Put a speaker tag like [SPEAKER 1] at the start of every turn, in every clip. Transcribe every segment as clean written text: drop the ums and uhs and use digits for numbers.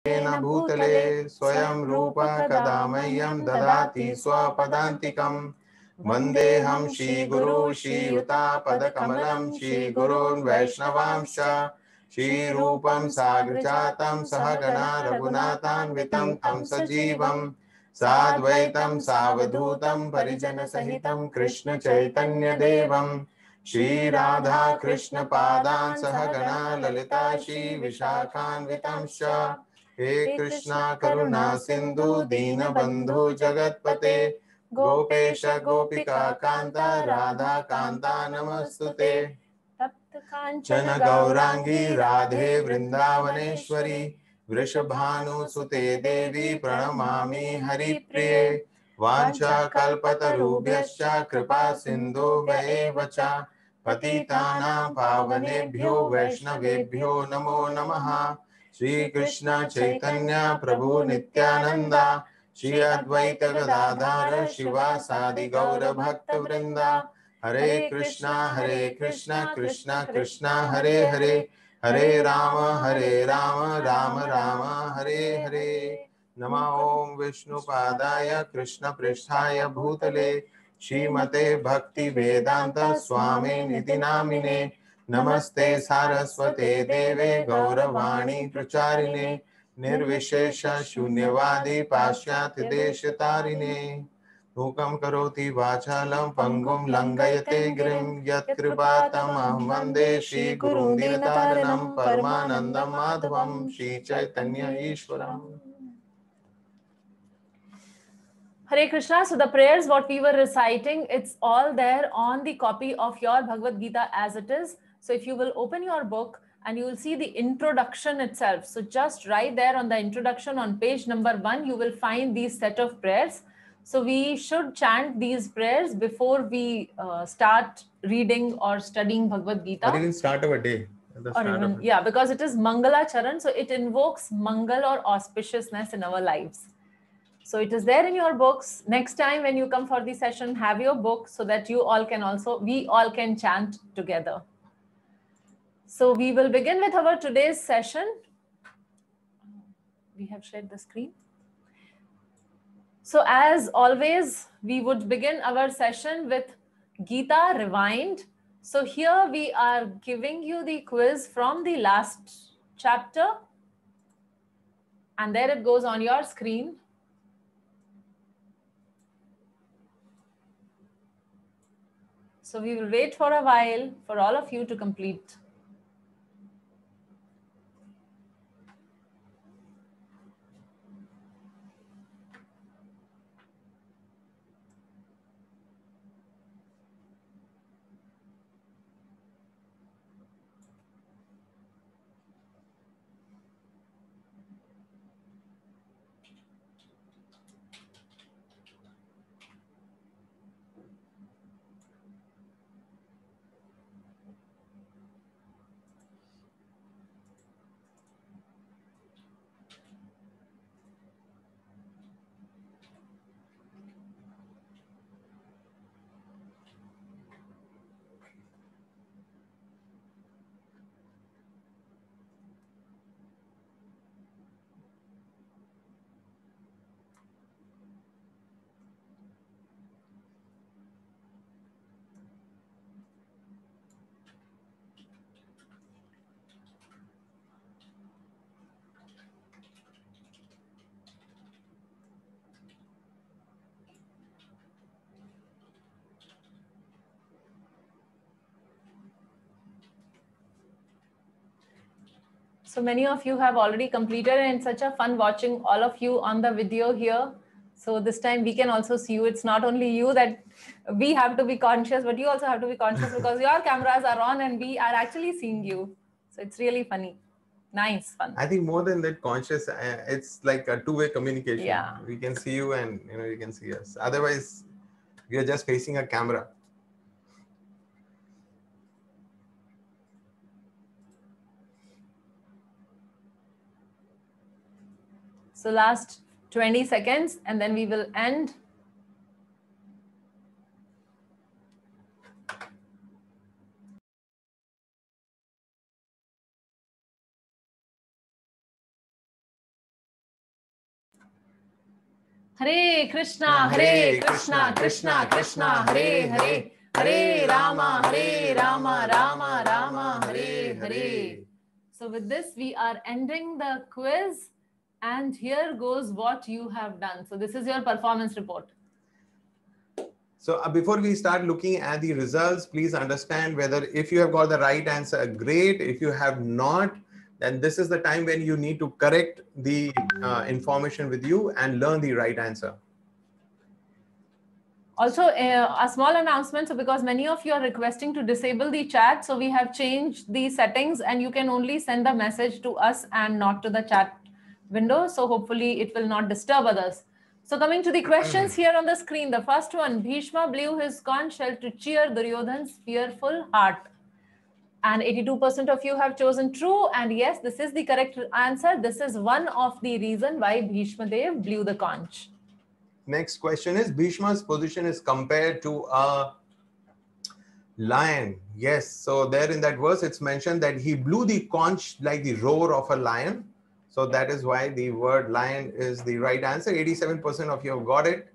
[SPEAKER 1] येन भूतले स्वयं रूप कदा मह्यं ददाति स्वपदान्तिकम्। वन्देऽहं श्रीगुरु श्रीयुतापदकमलं श्रीगुरून् वैष्णवांश्च श्रीरूपं साग्रजातं सहगणा रघुनाथान्वितं तं सजीवं साद्वैतं सावधूतं परिजनसहितं कृष्ण चैतन्यदेवं श्रीराधा कृष्ण पादान् सहगणा ललिता श्री विशाखान्वितांश्च। हे कृष्णा करुणा सिंधु दीनबंधु जगत्पते गोपेश गोपिका कांता राधा कांता नमस्तुते।
[SPEAKER 2] तप्त
[SPEAKER 1] चन गौरांगी राधे वृंदावनेश्वरी वृषभानुसुते देवी प्रणमामि हरिप्रिये। वाञ्छाकल्पतरुभ्यश्च कृपा सिन्धुभ्येव च पतितानां पावनेभ्यो वैष्णवेभ्यो नमो नमः। श्री कृष्ण चैतन्य प्रभु नित्यानंद श्री अद्वैत गदाधर शिवासादि गौर भक्त वृंदा। हरे कृष्णा कृष्णा कृष्णा हरे हरे हरे राम राम राम हरे हरे। नमः ओं विष्णुपादाय कृष्ण पृष्ठाय भूतले श्रीमते भक्ति वेदांत स्वामी निधि नामिने। नमस्ते सारस्वते देवे गौरवाणी प्रचारिणे निर्विशेष शून्यवादी पाश्चात्य देशतारिणे। मूकं करोति वाचालं पंगुं लंघयते गिरिं यत्कृपातमहं वन्दे श्रीगुरुं दीनतारिणं परमानन्दं माधवं Sri Chaitanya ईश्वरम्।
[SPEAKER 2] Hare Krishna. So the prayers what we were reciting, it's all there on the copy of your Bhagavad Gita as it is. So if you will open your book and you will see the introduction itself. So just right there on the introduction on page number 1, you will find these set of prayers. So we should chant these prayers before we start reading or studying Bhagavad Gita.
[SPEAKER 1] Or even start our day.
[SPEAKER 2] Or even, yeah, because it is Mangala Charan. So it invokes Mangal or auspiciousness in our lives. So it is there in your books. Next time when you come for the session, have your book so that you all can also, we all can chant together. So we will begin with our today's session. We have shared the screen. So as always, we would begin our session with Gita Rewind. So here we are giving you the quiz from the last chapter. And there it goes on your screen. So we will wait for a while for all of you to complete. So many of you have already completed, and it's such a fun watching all of you on the video here. So this time we can also see you. It's not only you that we have to be conscious, but you also have to be conscious because your cameras are on and we are actually seeing you. So it's really funny. Nice, fun.
[SPEAKER 1] I think more than that, conscious, it's like a two-way communication.
[SPEAKER 2] Yeah.
[SPEAKER 1] We can see you and you can see us. Otherwise, we are just facing a camera.
[SPEAKER 2] So last 20 seconds and then we will end. Hare Krishna, Krishna Krishna, Hare Hare, Hare Rama, Rama Rama, Hare Hare. So with this, we are ending the quiz, and here goes what you have done. So this is your performance report.
[SPEAKER 1] So before we start looking at the results, please understand whether if you have got the right answer, great. If you have not, then this is the time when you need to correct the information with you and learn the right answer.
[SPEAKER 2] Also, a small announcement. So because many of you are requesting to disable the chat, so we have changed the settings and you can only send the message to us and not to the chat window. So hopefully it will not disturb others. So coming to the questions here on the screen, the first one, Bhishma blew his conch shell to cheer Duryodhan's fearful heart. And 82% of you have chosen true. And yes, this is the correct answer. This is one of the reasons why Bhishma Dev blew the conch.
[SPEAKER 1] Next question is, Bhishma's position is compared to a lion. Yes, so there in that verse, it's mentioned that he blew the conch like the roar of a lion. So that is why the word lion is the right answer. 87% of you have got it.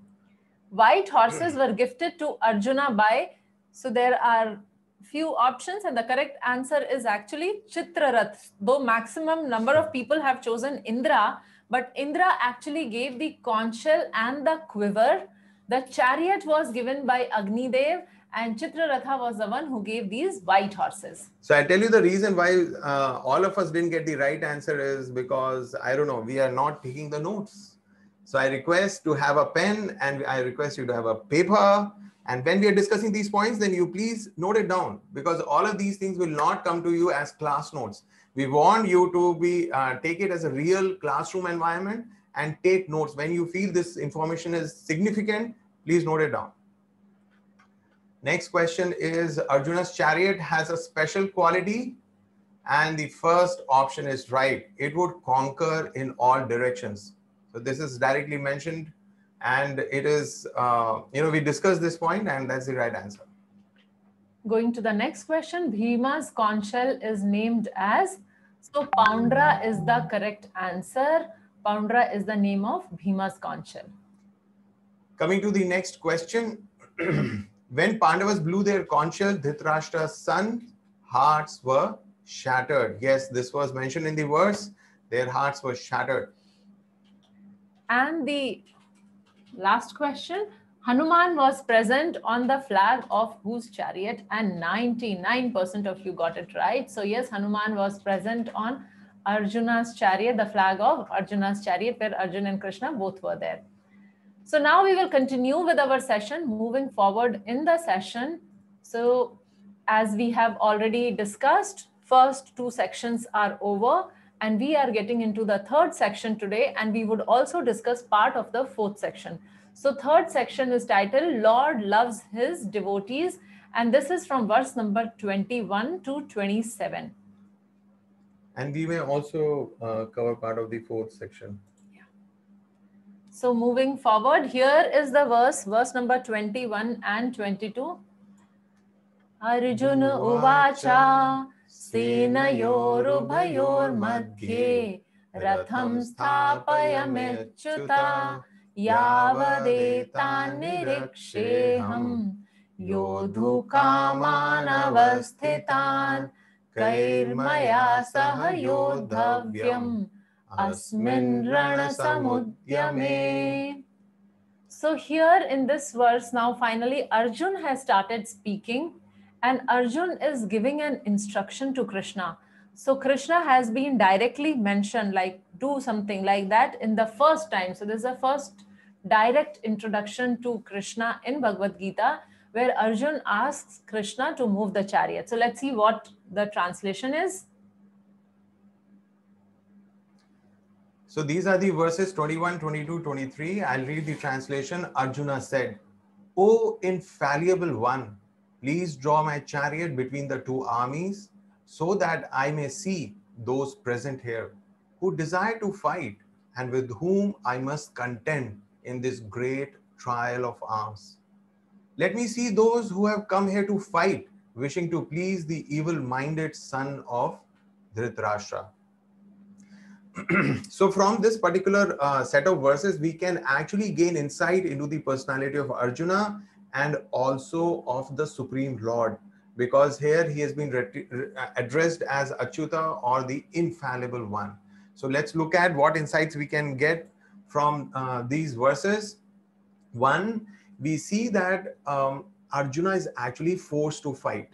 [SPEAKER 2] White horses were gifted to Arjuna by, so there are few options and the correct answer is actually Chitrarath. Though maximum number of people have chosen Indra, but Indra actually gave the conch shell and the quiver. The chariot was given by Agni Dev and Chitraratha was the one who gave these white horses.
[SPEAKER 1] So I tell you the reason why all of us didn't get the right answer is because, I don't know, we are not taking the notes. So I request to have a pen and I request you to have a paper. And when we are discussing these points, then you please note it down because all of these things will not come to you as class notes. We want you to be take it as a real classroom environment and take notes. When you feel this information is significant, please note it down. Next question is, Arjuna's chariot has a special quality, and the first option is right. It would conquer in all directions. So this is directly mentioned, and it is, we discussed this point, and that's the right answer.
[SPEAKER 2] Going to the next question, Bhima's conch shell is named as, so Poundra is the correct answer. Poundra is the name of Bhima's conch shell.
[SPEAKER 1] Coming to the next question, when Pandavas blew their conch shell, Dhritarashtra's sons' hearts were shattered. Yes, this was mentioned in the verse. Their hearts were shattered.
[SPEAKER 2] And the last question, Hanuman was present on the flag of whose chariot? And 99% of you got it right. So yes, Hanuman was present on Arjuna's chariot, the flag of Arjuna's chariot, where Arjuna and Krishna both were there. So now we will continue with our session, moving forward in the session. So as we have already discussed, first two sections are over and we are getting into the third section today, and we would also discuss part of the fourth section. So third section is titled Lord Loves His Devotees, and this is from verse number 21 to 27.
[SPEAKER 1] And we may also cover part of the fourth section.
[SPEAKER 2] Yeah. So moving forward, here is the verse number 21 and 22. Arjuna uvacha senayorubhayor madhye ratham sthapayamechyuta yavadetan niriksheham yodhu kamanavasthitan kairmaya sah yodhavyam asmin rana samudyame. So here in this verse, now finally Arjun has started speaking. And Arjun is giving an instruction to Krishna. So Krishna has been directly mentioned, like do something like that in the first time. So this is the first direct introduction to Krishna in Bhagavad Gita, where Arjun asks Krishna to move the chariot. So let's see what the translation is.
[SPEAKER 1] So these are the verses 21, 22, 23. I'll read the translation. Arjuna said, "O infallible one, please draw my chariot between the two armies so that I may see those present here who desire to fight and with whom I must contend in this great trial of arms. Let me see those who have come here to fight, wishing to please the evil-minded son of Dhritarashtra." So from this particular set of verses, we can actually gain insight into the personality of Arjuna and also of the Supreme Lord, because here he has been addressed as Achyuta, or the infallible one. So let's look at what insights we can get from these verses. One, we see that Arjuna is actually forced to fight.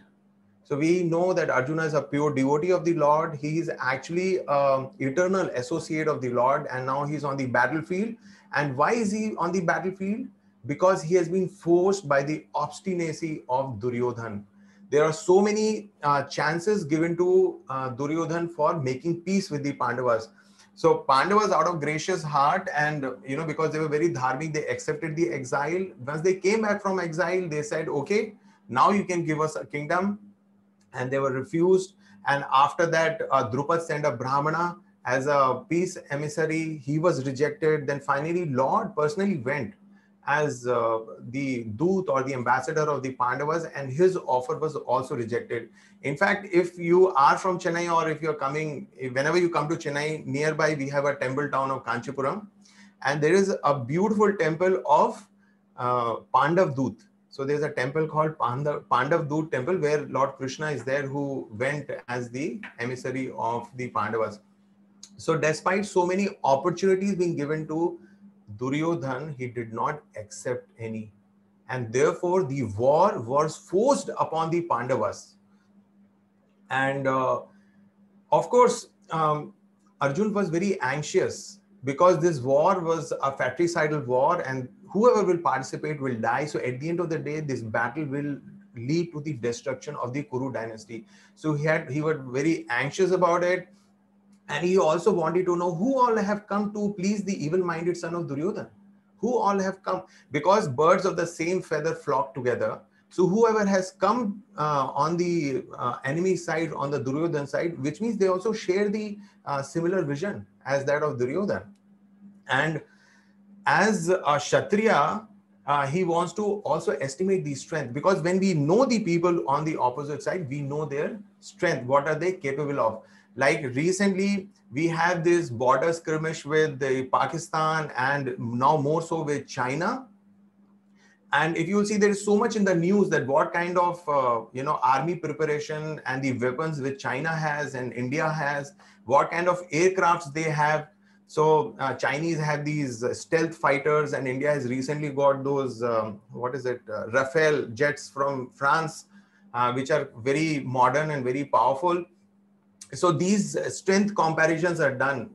[SPEAKER 1] So we know that Arjuna is a pure devotee of the Lord. He is actually an eternal associate of the Lord, and now he's on the battlefield. And why is he on the battlefield? Because he has been forced by the obstinacy of Duryodhan. There are so many chances given to Duryodhan for making peace with the Pandavas. So Pandavas, out of gracious heart, and because they were very dharmic, they accepted the exile. Once they came back from exile, they said, okay, now you can give us a kingdom. And they were refused. And after that, Drupad sent a Brahmana as a peace emissary. He was rejected. Then finally, Lord personally went as the Doot, or the ambassador of the Pandavas, and his offer was also rejected. In fact, if you are from Chennai, or if you're coming, whenever you come to Chennai, nearby we have a temple town of Kanchipuram, and there is a beautiful temple of Pandav Doot. So there's a temple called Pandav Doot temple, where Lord Krishna is there, who went as the emissary of the Pandavas. So despite so many opportunities being given to Duryodhan, he did not accept any. And therefore the war was forced upon the Pandavas. And of course, Arjun was very anxious, because this war was a fratricidal war, and whoever will participate will die. So at the end of the day, this battle will lead to the destruction of the Kuru dynasty. So he was very anxious about it. And he also wanted to know who all have come to please the evil-minded son of Duryodhan. Who all have come? Because birds of the same feather flock together. So whoever has come on the enemy side, on the Duryodhan side, which means they also share the similar vision as that of Duryodhan. And as a Kshatriya, he wants to also estimate the strength, because when we know the people on the opposite side, we know their strength. What are they capable of? Like recently, we had this border skirmish with Pakistan, and now more so with China. And if you will see, there is so much in the news that what kind of army preparation and the weapons which China has and India has, what kind of aircrafts they have. So Chinese have these stealth fighters, and India has recently got those, Rafale jets from France, which are very modern and very powerful. So these strength comparisons are done,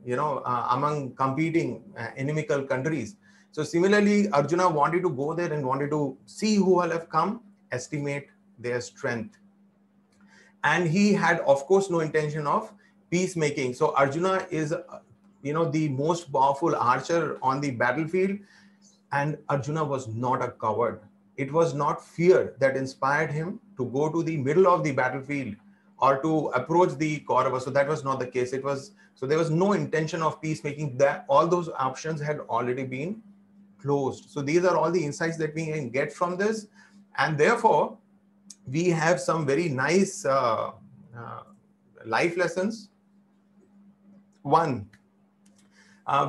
[SPEAKER 1] among competing inimical countries. So similarly, Arjuna wanted to go there and wanted to see who all have come, estimate their strength. And he had, of course, no intention of peacemaking. So Arjuna is, the most powerful archer on the battlefield. And Arjuna was not a coward. It was not fear that inspired him to go to the middle of the battlefield or to approach the Kauravas. So that was not the case. So there was no intention of peacemaking. That all those options had already been closed. So these are all the insights that we can get from this. And therefore, we have some very nice life lessons. One,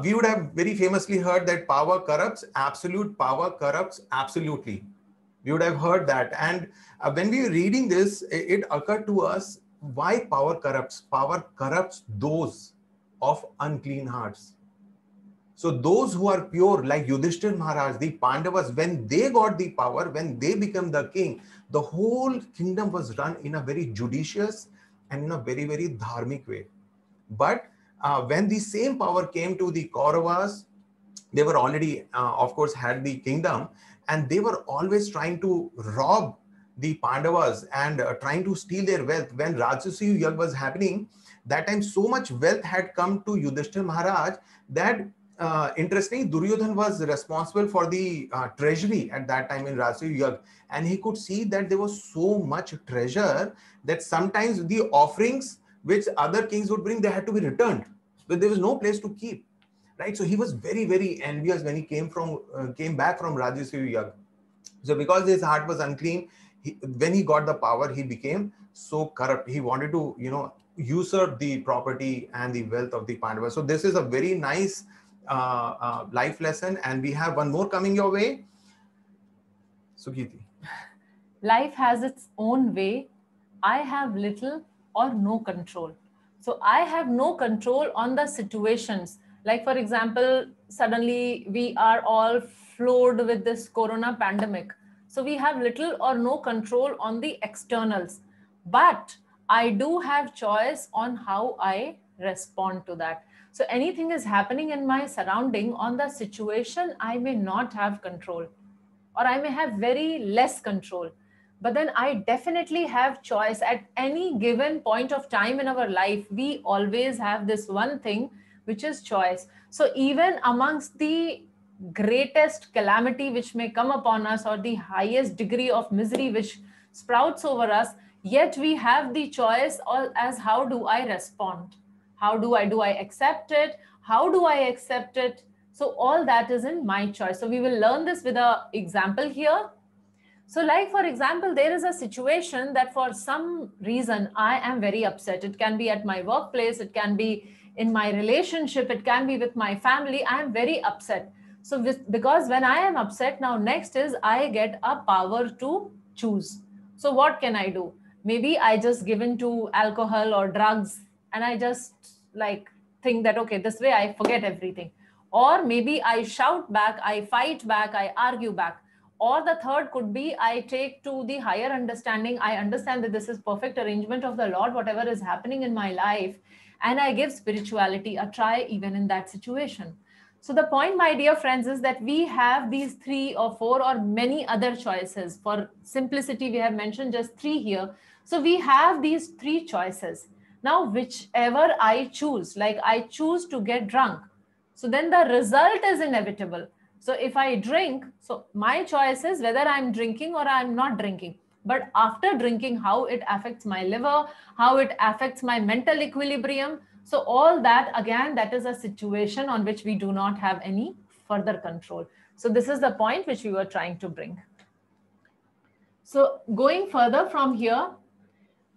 [SPEAKER 1] we would have very famously heard that power corrupts, absolute power corrupts absolutely. We would have heard that. And when we were reading this, it occurred to us, why power corrupts? Power corrupts those of unclean hearts. So those who are pure, like Yudhishthir Maharaj, the Pandavas, when they got the power, when they became the king, the whole kingdom was run in a very judicious and in a very, very dharmic way. But when the same power came to the Kauravas, they were already, of course, had the kingdom, and they were always trying to rob the Pandavas and trying to steal their wealth. When Rajasuya Yagya was happening, that time so much wealth had come to Yudhishthir Maharaj that interestingly, Duryodhan was responsible for the treasury at that time in Rajasuya Yagya, and he could see that there was so much treasure that sometimes the offerings which other kings would bring, they had to be returned, but there was no place to keep. Right, so he was very, very envious when he came back from Rajasuya Yagya. So because his heart was unclean, when he got the power, he became so corrupt. He wanted to, usurp the property and the wealth of the Pandavas. So this is a very nice life lesson, and we have one more coming your way. Sukirti.
[SPEAKER 2] Life has its own way. I have little or no control. So I have no control on the situations. Like, for example, suddenly we are all floored with this corona pandemic. So we have little or no control on the externals. But I do have choice on how I respond to that. So anything is happening in my surrounding, on the situation, I may not have control, or I may have very less control. But then I definitely have choice at any given point of time in our life. We always have this one thing, which is choice. So even amongst the greatest calamity which may come upon us, or the highest degree of misery which sprouts over us, yet we have the choice as how do I respond? How do I accept it? How do I accept it? So all that is in my choice. So we will learn this with an example here. So like, for example, there is a situation that for some reason I am very upset. It can be at my workplace, it can be in my relationship, it can be with my family. I am very upset. So because when I am upset, now next is I get a power to choose. So what can I do? Maybe I just give in to alcohol or drugs, and I just like think that, okay, this way I forget everything. Or maybe I shout back, I fight back, I argue back. Or the third could be I take to the higher understanding. I understand that this is perfect arrangement of the Lord, whatever is happening in my life, and I give spirituality a try even in that situation. So the point, my dear friends, is that we have these 3 or 4 or many other choices. For simplicity, we have mentioned just 3 here. So we have these 3 choices. Now, whichever I choose, like I choose to get drunk, so then the result is inevitable. So if I drink, so my choice is whether I'm drinking or I'm not drinking. But after drinking, how it affects my liver, how it affects my mental equilibrium. So all that, again, that is a situation on which we do not have any further control. So this is the point which we were trying to bring. So going further from here,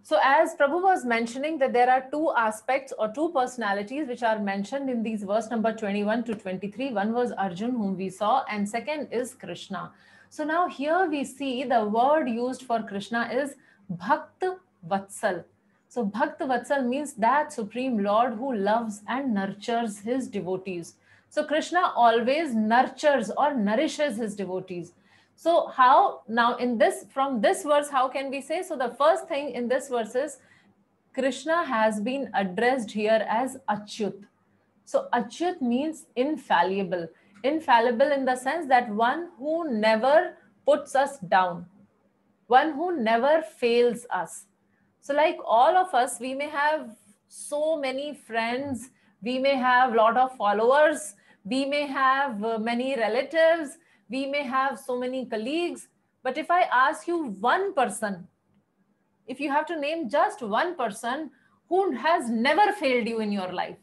[SPEAKER 2] so as Prabhu was mentioning that there are 2 aspects or 2 personalities which are mentioned in these verse number 21 to 23. One was Arjun, whom we saw, and second is Krishna. So now here we see the word used for Krishna is Bhakt Vatsal. So Bhakt Vatsal means that Supreme Lord who loves and nurtures his devotees. So Krishna always nurtures or nourishes his devotees. So how now in this, from this verse, how can we say? So the first thing in this verse is Krishna has been addressed here as Achyut. So Achyut means infallible. Infallible in the sense that one who never puts us down, one who never fails us. So like all of us, we may have so many friends, we may have a lot of followers, we may have many relatives, we may have so many colleagues. But if I ask you one person, if you have to name just one person who has never failed you in your life,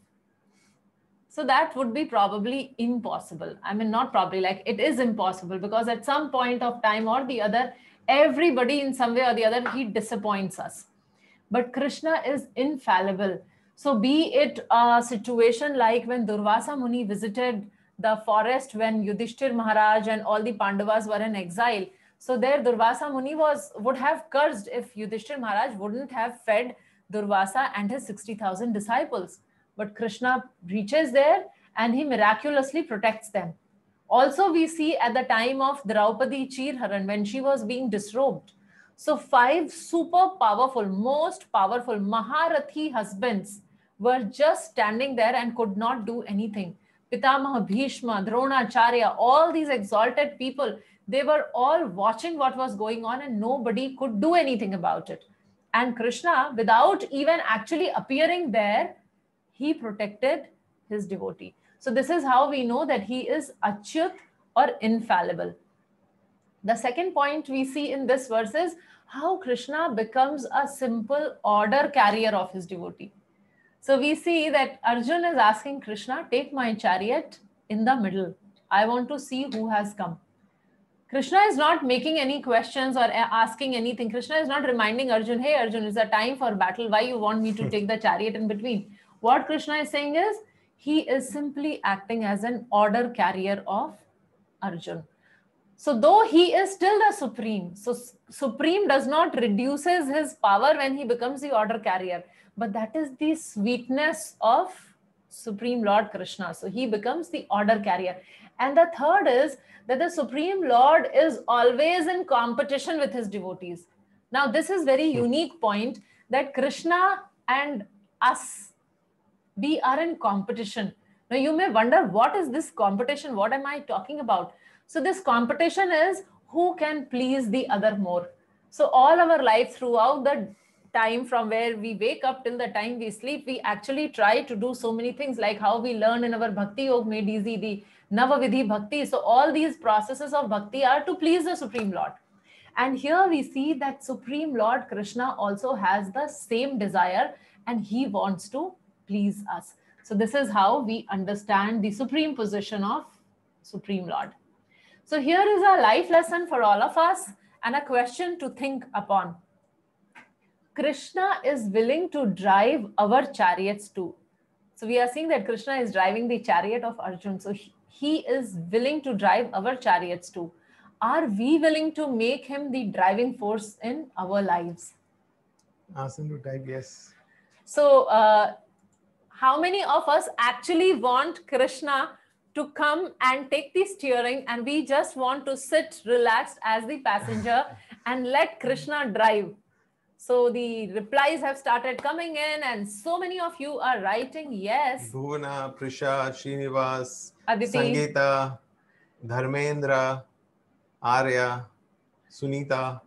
[SPEAKER 2] so that would be probably impossible. I mean, not probably, like it is impossible, because at some point of time or the other, everybody in some way or the other, he disappoints us. But Krishna is infallible. So be it a situation like when Durvasa Muni visited the forest when Yudhishthir Maharaj and all the Pandavas were in exile. So there Durvasa Muni would have cursed if Yudhishthir Maharaj wouldn't have fed Durvasa and his 60,000 disciples. But Krishna reaches there and he miraculously protects them. Also, we see at the time of Draupadi Chirharan, when she was being disrobed. So 5 super powerful, most powerful Maharathi husbands were just standing there and could not do anything. Pitamaha, Bhishma, Dronacharya, all these exalted people, they were all watching what was going on and nobody could do anything about it. And Krishna, without even actually appearing there, he protected his devotee. So this is how we know that he is Achyut or infallible. The second point we see in this verse is how Krishna becomes a simple order carrier of his devotee. So we see that Arjun is asking Krishna, take my chariot in the middle. I want to see who has come. Krishna is not making any questions or asking anything. Krishna is not reminding Arjun, hey Arjun, it's a time for battle. Why you want me to take the chariot in between? What Krishna is saying is, he is simply acting as an order carrier of Arjun. So though he is still the Supreme, so Supreme does not reduces his power when he becomes the order carrier, but that is the sweetness of Supreme Lord Krishna. So he becomes the order carrier. And the third is that the Supreme Lord is always in competition with his devotees. Now, this is very unique point that Krishna and us, we are in competition. Now, you may wonder, what is this competition? What am I talking about? So this competition is who can please the other more. So all our life throughout the time from where we wake up till the time we sleep, we actually try to do so many things, like how we learn in our Bhakti Yoga Made Easy, the Navavidhi Bhakti. So all these processes of Bhakti are to please the Supreme Lord. And here we see that Supreme Lord Krishna also has the same desire, and he wants to please us. So this is how we understand the supreme position of Supreme Lord. So here is a life lesson for all of us and a question to think upon. Krishna is willing to drive our chariots too. So we are seeing that Krishna is driving the chariot of Arjun. So he is willing to drive our chariots too. Are we willing to make him the driving force in our lives?
[SPEAKER 1] Ask him to type yes.
[SPEAKER 2] So how many of us actually want Krishna to come and take the steering, and we just want to sit relaxed as the passenger and let Krishna drive? So the replies have started coming in, and so many of you are writing yes.
[SPEAKER 1] Bhuvana, Prisha, Srinivas,
[SPEAKER 2] Aditi,
[SPEAKER 1] Sangeeta, Dharmendra, Arya, Sunita.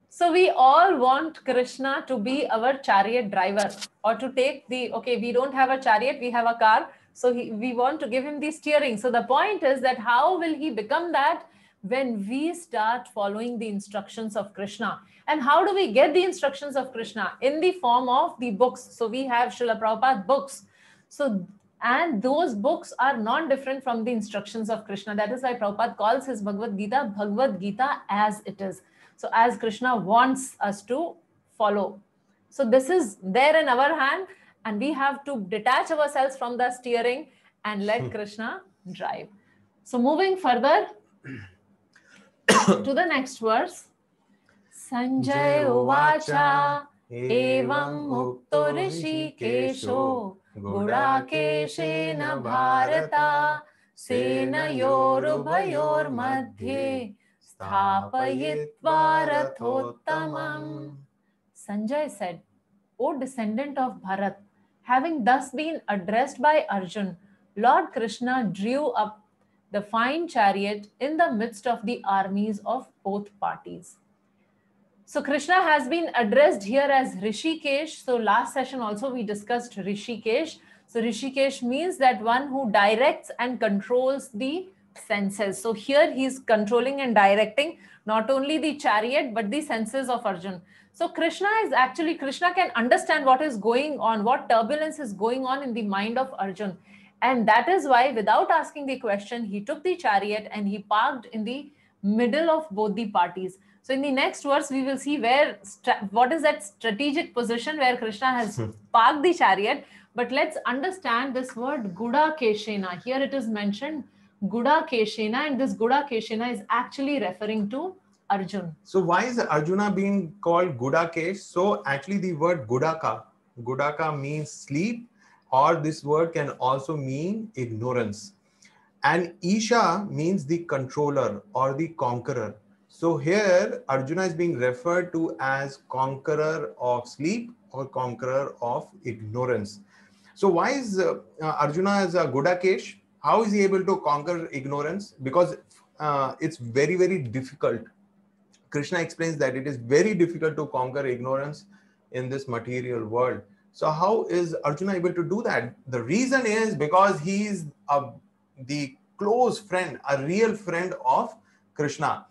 [SPEAKER 2] So we all want Krishna to be our chariot driver, or to take the, okay, we don't have a chariot, we have a car. So we want to give him the steering. So the point is that how will he become that? When we start following the instructions of Krishna. And how do we get the instructions of Krishna? In the form of the books. So we have Srila Prabhupada books. So, and those books are not different from the instructions of Krishna. That is why Prabhupada calls his Bhagavad Gita as it is. So as Krishna wants us to follow. So this is there in our hand, and we have to detach ourselves from the steering and let Krishna drive. So moving further to the next verse. Sanjay Uvacha Evam Mukto Rishikesho Gudakeshena Bharata Senayorubhayor Madhye Sthapayitva Rathottamam. Sanjay said, O descendant of Bharat, having thus been addressed by Arjun, Lord Krishna drew up the fine chariot in the midst of the armies of both parties. So Krishna has been addressed here as Rishikesh. So last session also we discussed Rishikesh. So Rishikesh means that one who directs and controls the senses. So here he's controlling and directing not only the chariot but the senses of Arjun. So Krishna can understand what is going on, what turbulence is going on in the mind of Arjun. And that is why, without asking the question, he took the chariot and he parked in the middle of both the parties. So in the next verse, we will see what is that strategic position where Krishna has parked the chariot. But let's understand this word Gudakeshena. Here it is mentioned Gudakeshena, and this Gudakeshena is actually referring to Arjun.
[SPEAKER 1] So why is Arjuna being called Gudakesh? So actually the word Gudaka means sleep, or this word can also mean ignorance. And Isha means the controller or the conqueror. So here Arjuna is being referred to as conqueror of sleep or conqueror of ignorance. So why is Arjuna as a Gudakesh? How is he able to conquer ignorance? Because it's very, very difficult. Krishna explains that it is very difficult to conquer ignorance in this material world. So how is Arjuna able to do that? The reason is because he is the close friend, a real friend of Krishna.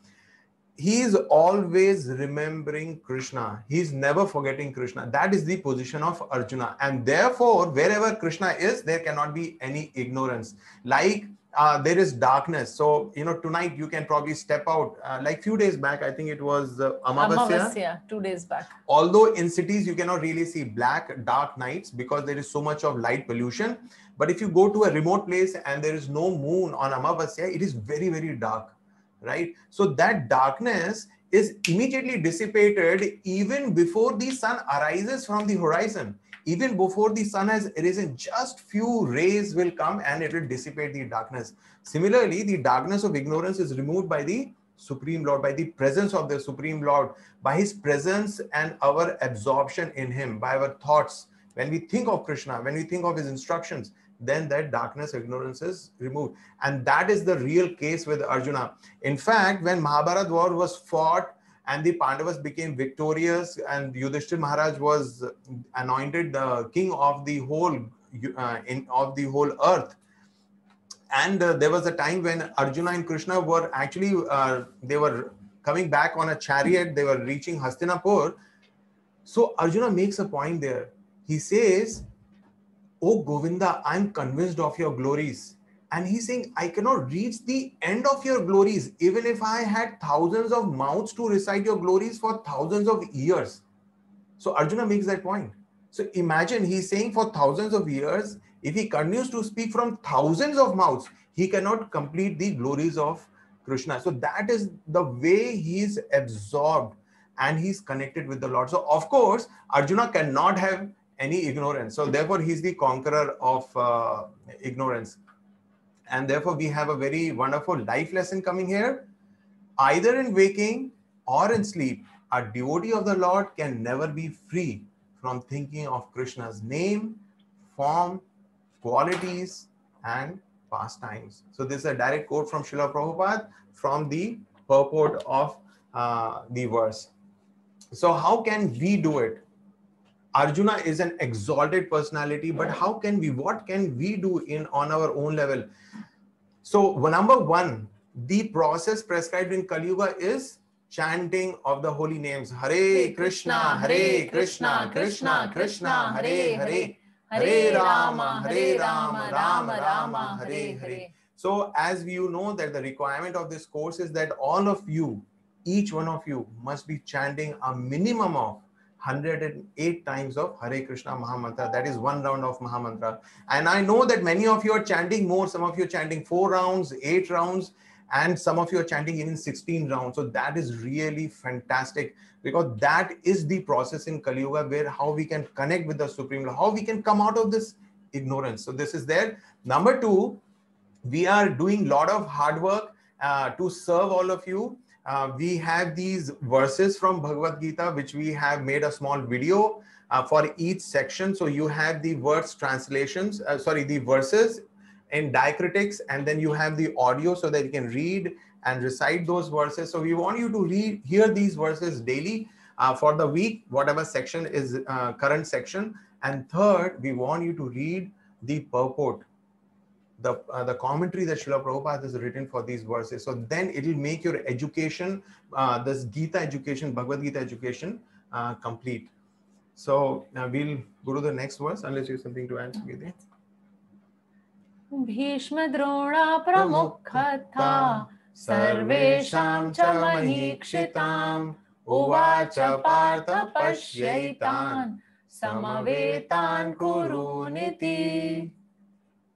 [SPEAKER 1] He is always remembering Krishna. He is never forgetting Krishna. That is the position of Arjuna. And therefore, wherever Krishna is, there cannot be any ignorance. Like there is darkness. So, tonight you can probably step out. Like few days back, I think it was
[SPEAKER 2] Amavasya, 2 days back.
[SPEAKER 1] Although in cities you cannot really see dark nights because there is so much of light pollution. But if you go to a remote place and there is no moon on Amavasya, it is very, very dark, right? So that darkness is immediately dissipated even before the sun arises from the horizon. Even before the sun has arisen, just few rays will come and it will dissipate the darkness. Similarly, the darkness of ignorance is removed by the Supreme Lord, by the presence of the Supreme Lord, by his presence and our absorption in him, by our thoughts. When we think of Krishna, when we think of his instructions, then that darkness, ignorance is removed. And that is the real case with Arjuna. In fact, when Mahabharata war was fought and the Pandavas became victorious and Yudhishthira Maharaj was anointed the king of the whole earth, and there was a time when Arjuna and Krishna were actually, they were coming back on a chariot, they were reaching Hastinapur. So Arjuna makes a point there. He says, "Oh Govinda, I'm convinced of your glories." And he's saying, "I cannot reach the end of your glories, even if I had thousands of mouths to recite your glories for thousands of years." So Arjuna makes that point. So imagine, he's saying for thousands of years, if he continues to speak from thousands of mouths, he cannot complete the glories of Krishna. So that is the way he's absorbed and he's connected with the Lord. So of course, Arjuna cannot have any ignorance. So therefore, he's the conqueror of ignorance. And therefore, we have a very wonderful life lesson coming here. Either in waking or in sleep, a devotee of the Lord can never be free from thinking of Krishna's name, form, qualities, and pastimes. So this is a direct quote from Srila Prabhupada from the purport of the verse. So how can we do it? Arjuna is an exalted personality, but what can we do on our own level? So number one, the process prescribed in Kali Yuga is chanting of the holy names. Hare Krishna, Hare Krishna, Krishna Krishna, Hare Hare, Hare Rama, Rama Rama, Hare Hare. So as you know that the requirement of this course is that all of you, each one of you must be chanting a minimum of 108 times of Hare Krishna Mahamantra. That is one round of Mahamantra. And I know that many of you are chanting more. Some of you are chanting 4 rounds, 8 rounds, and some of you are chanting even 16 rounds. So that is really fantastic, because that is the process in Kali Yuga where how we can connect with the Supreme Lord, how we can come out of this ignorance. So this is there. Number 2, we are doing a lot of hard work to serve all of you. We have these verses from Bhagavad Gita, which we have made a small video for each section. So you have the verse translations, the verses in diacritics, and then you have the audio so that you can read and recite those verses. So we want you to hear these verses daily for the week, whatever section is current section. And third, we want you to read the purport, the commentary that Srila Prabhupada has written for these verses. So then it will make your education, this Gita education, Bhagavad Gita education complete. So we'll go to the next verse, unless you have something to add, Gita.
[SPEAKER 2] Bhishma Drona Pramukhata Sarvesham cha Mahikshitam Uvacha Partha Pashyaitan Samavetan Kuruniti.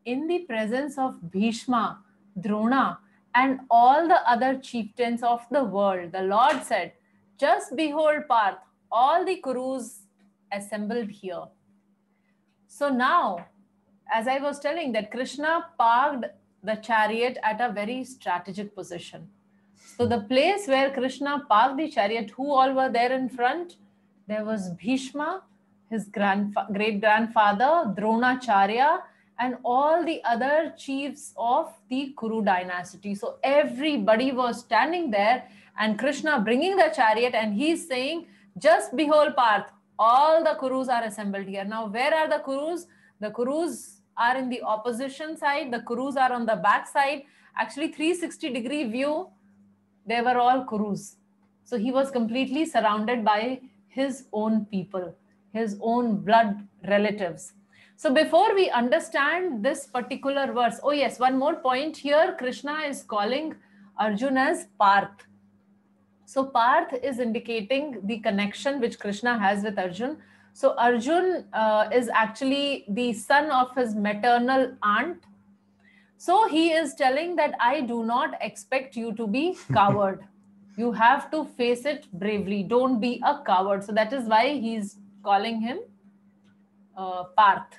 [SPEAKER 2] In the presence of Bhishma, Drona, and all the other chieftains of the world, the Lord said, "Just behold, Parth, all the Kurus assembled here." So now, as I was telling, that Krishna parked the chariot at a very strategic position. So the place where Krishna parked the chariot, who all were there in front? There was Bhishma, his great-grandfather, Dronacharya, and all the other chiefs of the Kuru dynasty. So everybody was standing there, and Krishna bringing the chariot, and he's saying, "Just behold, Parth, all the Kurus are assembled here." Now, where are the Kurus? The Kurus are in the opposition side. The Kurus are on the back side. Actually, 360-degree view, they were all Kurus. So he was completely surrounded by his own people, his own blood relatives. So before we understand this particular verse, oh yes, one more point here. Krishna is calling Arjun as Parth. So Parth is indicating the connection which Krishna has with Arjun. So Arjun is actually the son of his maternal aunt. So he is telling that I do not expect you to be coward. You have to face it bravely. Don't be a coward. So that is why he's calling him Parth.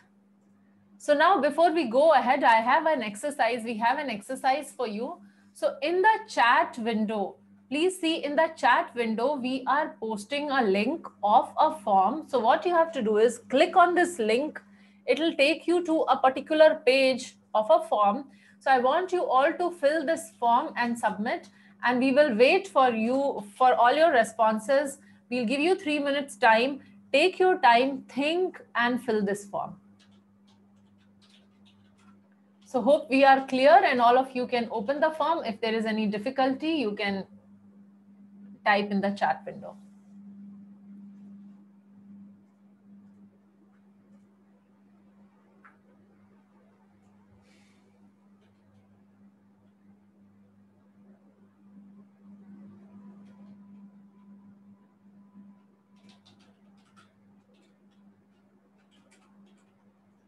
[SPEAKER 2] So now before we go ahead, I have an exercise. We have an exercise for you. So in the chat window, please see in the chat window, we are posting a link of a form. So what you have to do is click on this link. It will take you to a particular page of a form. So I want you all to fill this form and submit, and we will wait for you for all your responses. We'll give you 3 minutes time. Take your time, think and fill this form. So hope we are clear and all of you can open the form. If there is any difficulty, you can type in the chat window.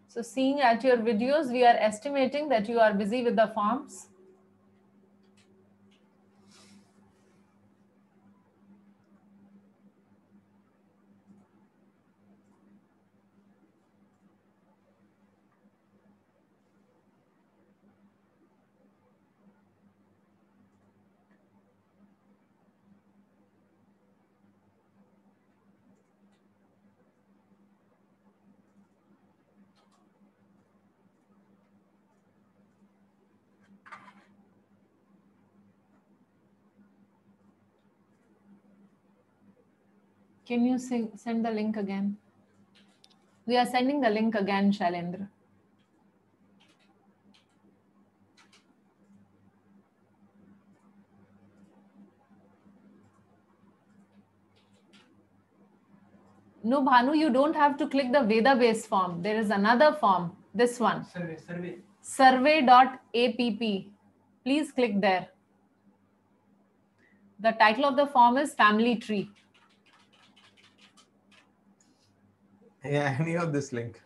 [SPEAKER 2] So seeing at your videos, we are estimating that you are busy with the forms. Can you send the link again? We are sending the link again, Shailendra. No, Bhanu, you don't have to click the Veda-based form. There is another form, this one. Survey. Survey.app. Please click there. The title of the form is Family Tree.
[SPEAKER 1] Yeah, any of this link.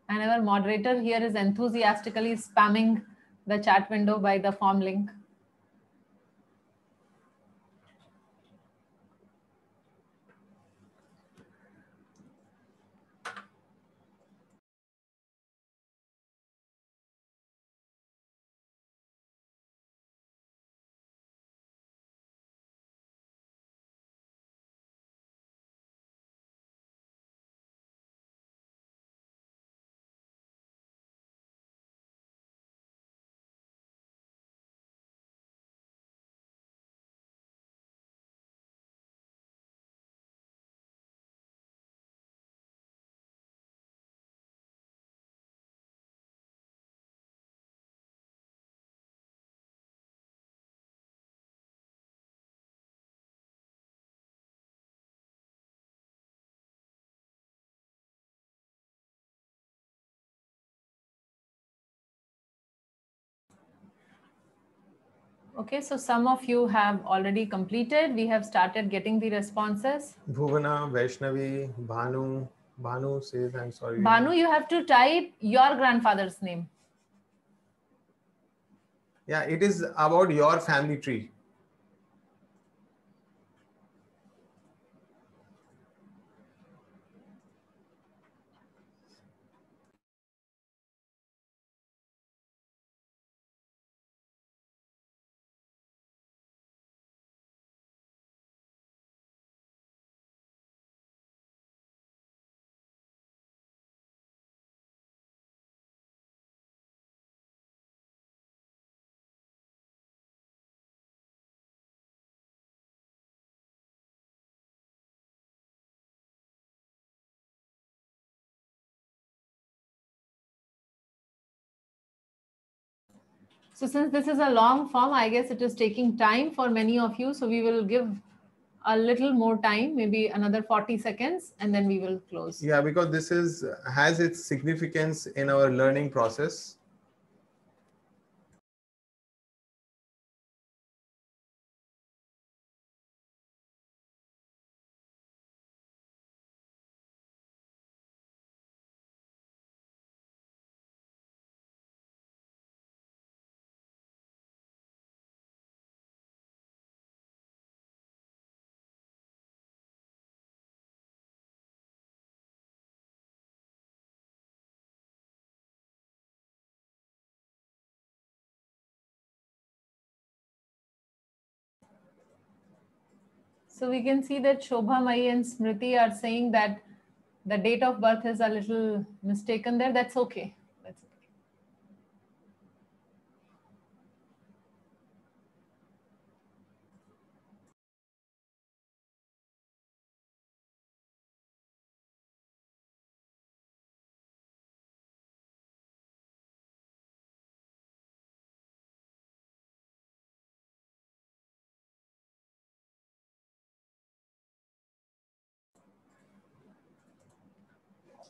[SPEAKER 2] And our moderator here is enthusiastically spamming the chat window by the form link. Okay, so some of you have already completed. We have started getting the responses.
[SPEAKER 1] Bhuvana, Vaishnavi, Bhanu. Bhanu says, I'm sorry.
[SPEAKER 2] Bhanu, you have to type your grandfather's name.
[SPEAKER 1] Yeah, it is about your family tree.
[SPEAKER 2] So since this is a long form, I guess it is taking time for many of you. So we will give a little more time, maybe another 40 seconds, and then we will close.
[SPEAKER 1] Yeah, because this has its significance in our learning process.
[SPEAKER 2] So we can see that Shobha Mai and Smriti are saying that the date of birth is a little mistaken there. That's okay. That's okay.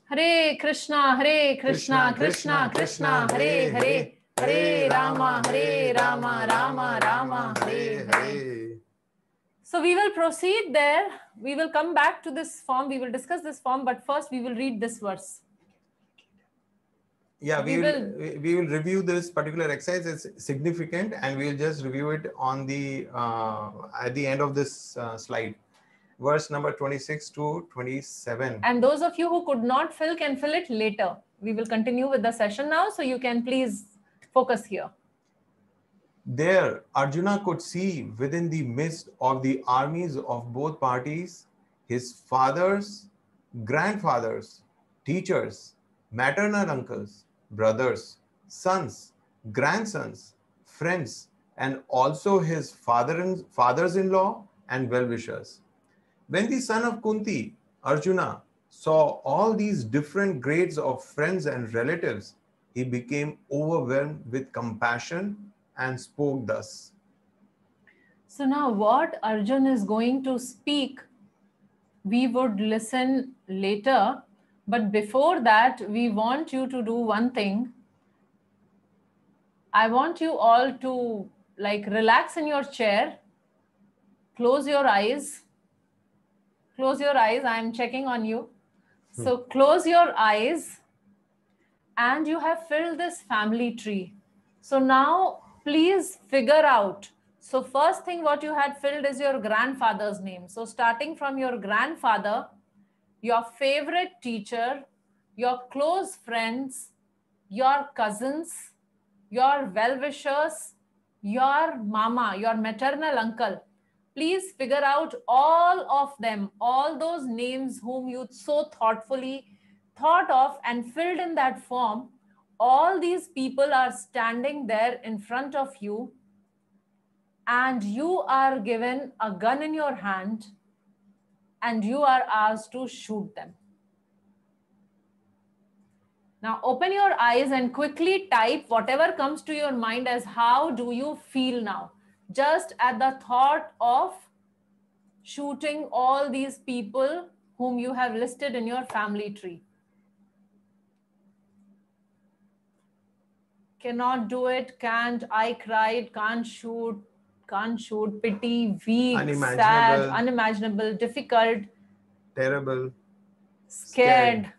[SPEAKER 2] Hare Krishna, Hare Krishna, Krishna Krishna, Hare Hare, Hare Rama, Rama Rama, Hare Hare. So we will proceed there. We will come back to this form. We will discuss this form, but first we will read this verse.
[SPEAKER 1] Yeah, we will review this particular exercise. It's significant, and we'll just review it on the at the end of this slide. Verse number 26 to 27.
[SPEAKER 2] And those of you who could not fill can fill it later. We will continue with the session now, so you can please focus here.
[SPEAKER 1] There, Arjuna could see within the midst of the armies of both parties his fathers, grandfathers, teachers, maternal uncles, brothers, sons, grandsons, friends, and also his fathers-in-law and well-wishers. When the son of Kunti, Arjuna, saw all these different grades of friends and relatives, he became overwhelmed with compassion and spoke thus.
[SPEAKER 2] So now what Arjun is going to speak, we would listen later. But before that, we want you to do one thing. I want you all to relax in your chair, close your eyes. Close your eyes. I am checking on you. So close your eyes, and you have filled this family tree. So now please figure out. So first thing what you had filled is your grandfather's name. So starting from your grandfather, your favorite teacher, your close friends, your cousins, your well-wishers, your mama, your maternal uncle. Please figure out all of them, all those names whom you so thoughtfully thought of and filled in that form. All these people are standing there in front of you, and you are given a gun in your hand and you are asked to shoot them. Now open your eyes and quickly type whatever comes to your mind as how do you feel now, just at the thought of shooting all these people whom you have listed in your family tree. Cannot do it, can't, I cried, can't shoot, pity, weak, sad, unimaginable, difficult,
[SPEAKER 1] terrible,
[SPEAKER 2] scared,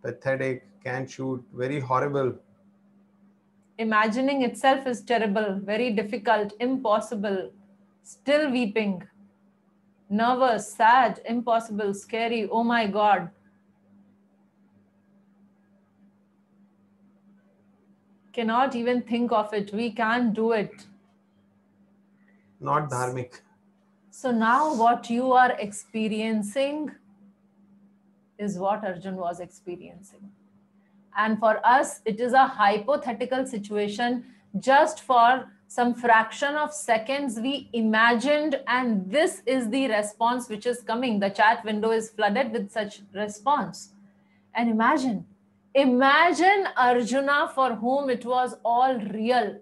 [SPEAKER 1] pathetic, can't shoot, very horrible.
[SPEAKER 2] Imagining itself is terrible, very difficult, impossible, still weeping, nervous, sad, impossible, scary, oh my God. Cannot even think of it. We can't do it.
[SPEAKER 1] Not dharmic.
[SPEAKER 2] So now what you are experiencing is what Arjun was experiencing. And for us, it is a hypothetical situation. Just for some fraction of seconds, we imagined, and this is the response which is coming. The chat window is flooded with such response. And imagine Arjuna, for whom it was all real.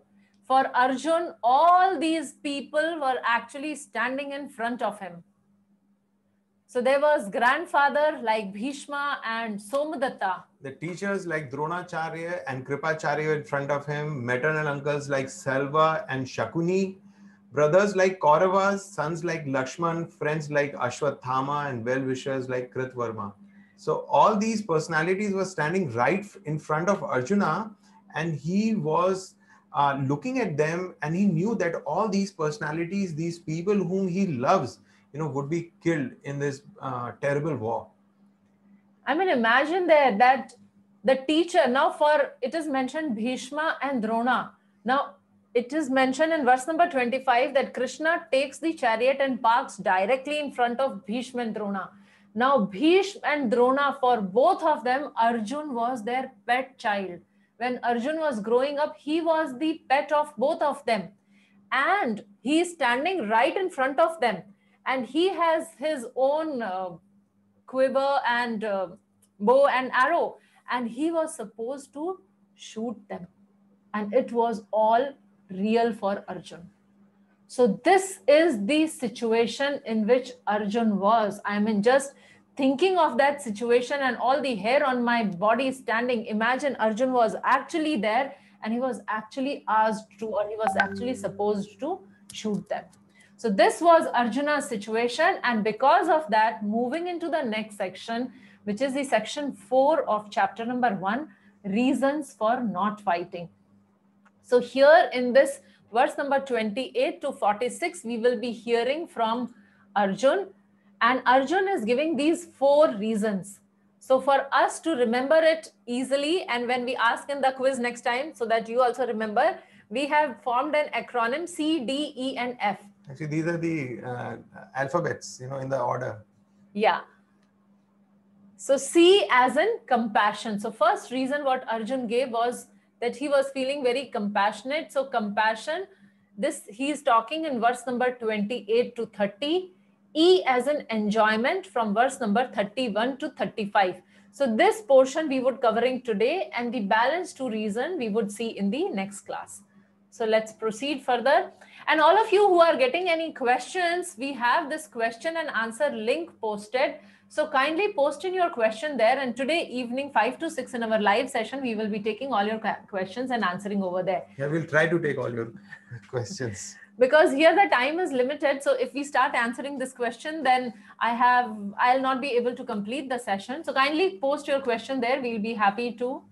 [SPEAKER 2] For Arjun, all these people were actually standing in front of him. So there was grandfather like Bhishma and Somadatta.
[SPEAKER 1] The teachers like Dronacharya and Kripacharya in front of him, maternal uncles like Salva and Shakuni, brothers like Kauravas, sons like Lakshman, friends like Ashwathama, and well-wishers like Kritvarma. So all these personalities were standing right in front of Arjuna, and he was looking at them, and he knew that all these personalities, these people whom he loves, would be killed in this terrible war.
[SPEAKER 2] I mean, imagine there that the teacher, now for it is mentioned Bhishma and Drona. Now it is mentioned in verse number 25 that Krishna takes the chariot and parks directly in front of Bhishma and Drona. Now Bhishma and Drona, for both of them, Arjun was their pet child. When Arjun was growing up, he was the pet of both of them. And he is standing right in front of them. And he has his own quiver and bow and arrow, and he was supposed to shoot them, and it was all real for Arjun. So this is the situation in which Arjun was. I mean, just thinking of that situation and all the hair on my body standing, imagine Arjun was actually there and he was actually asked to, or he was actually supposed to shoot them. So this was Arjuna's situation, and because of that, moving into the next section, which is the section 4 of chapter number 1, reasons for not fighting. So here in this verse number 28 to 46, we will be hearing from Arjun, and Arjun is giving these 4 reasons. So for us to remember it easily, and when we ask in the quiz next time, so that you also remember, we have formed an acronym C, D, E, and F.
[SPEAKER 1] Actually, these are the alphabets, in the order.
[SPEAKER 2] Yeah. So C as in compassion. So first reason what Arjun gave was that he was feeling very compassionate. So compassion, this he is talking in verse number 28 to 30. E as in enjoyment from verse number 31 to 35. So this portion we would covering today, and the balance 2 reason we would see in the next class. So let's proceed further. And all of you who are getting any questions, we have this question and answer link posted. So kindly post in your question there. And today evening 5 to 6 in our live session, we will be taking all your questions and answering over there.
[SPEAKER 1] Yeah, we'll try to take all your questions.
[SPEAKER 2] Because here the time is limited. So if we start answering this question, then I'll not be able to complete the session. So kindly post your question there. We'll be happy to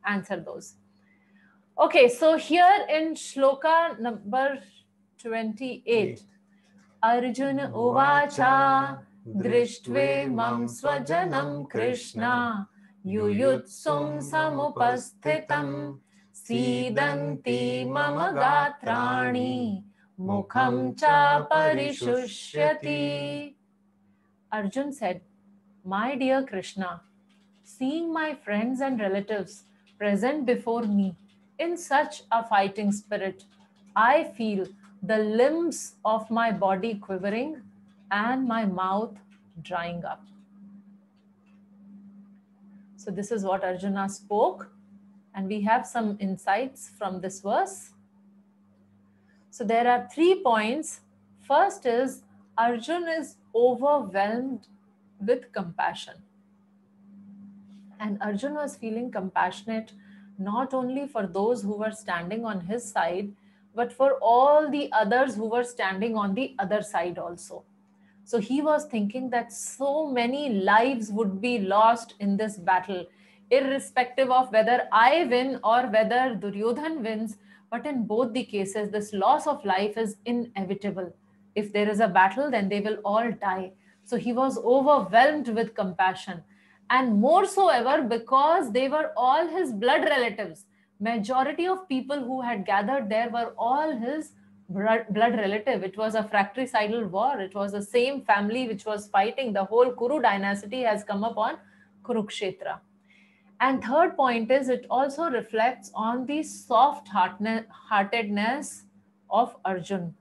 [SPEAKER 2] answer those. Okay, so here in shloka number 28, Arjuna uvacha drishtve mam swajanam Krishna yuyutsum samupasthitam sidanti mama gatrani mukham cha parishushyti. Arjun said, "My dear Krishna, seeing my friends and relatives present before me in such a fighting spirit, I feel the limbs of my body quivering and my mouth drying up." So this is what Arjuna spoke, and we have some insights from this verse. So there are 3 points. First is Arjun is overwhelmed with compassion. And Arjun was feeling compassionate not only for those who were standing on his side, but for all the others who were standing on the other side also. So he was thinking that so many lives would be lost in this battle, irrespective of whether I win or whether Duryodhan wins. But in both the cases, this loss of life is inevitable. If there is a battle, then they will all die. So he was overwhelmed with compassion. And more so ever because they were all his blood relatives. Majority of people who had gathered there were all his blood relative. It was a fratricidal war. It was the same family which was fighting. The whole Kuru dynasty has come upon Kurukshetra. And third point is it also reflects on the soft-heartedness of Arjun.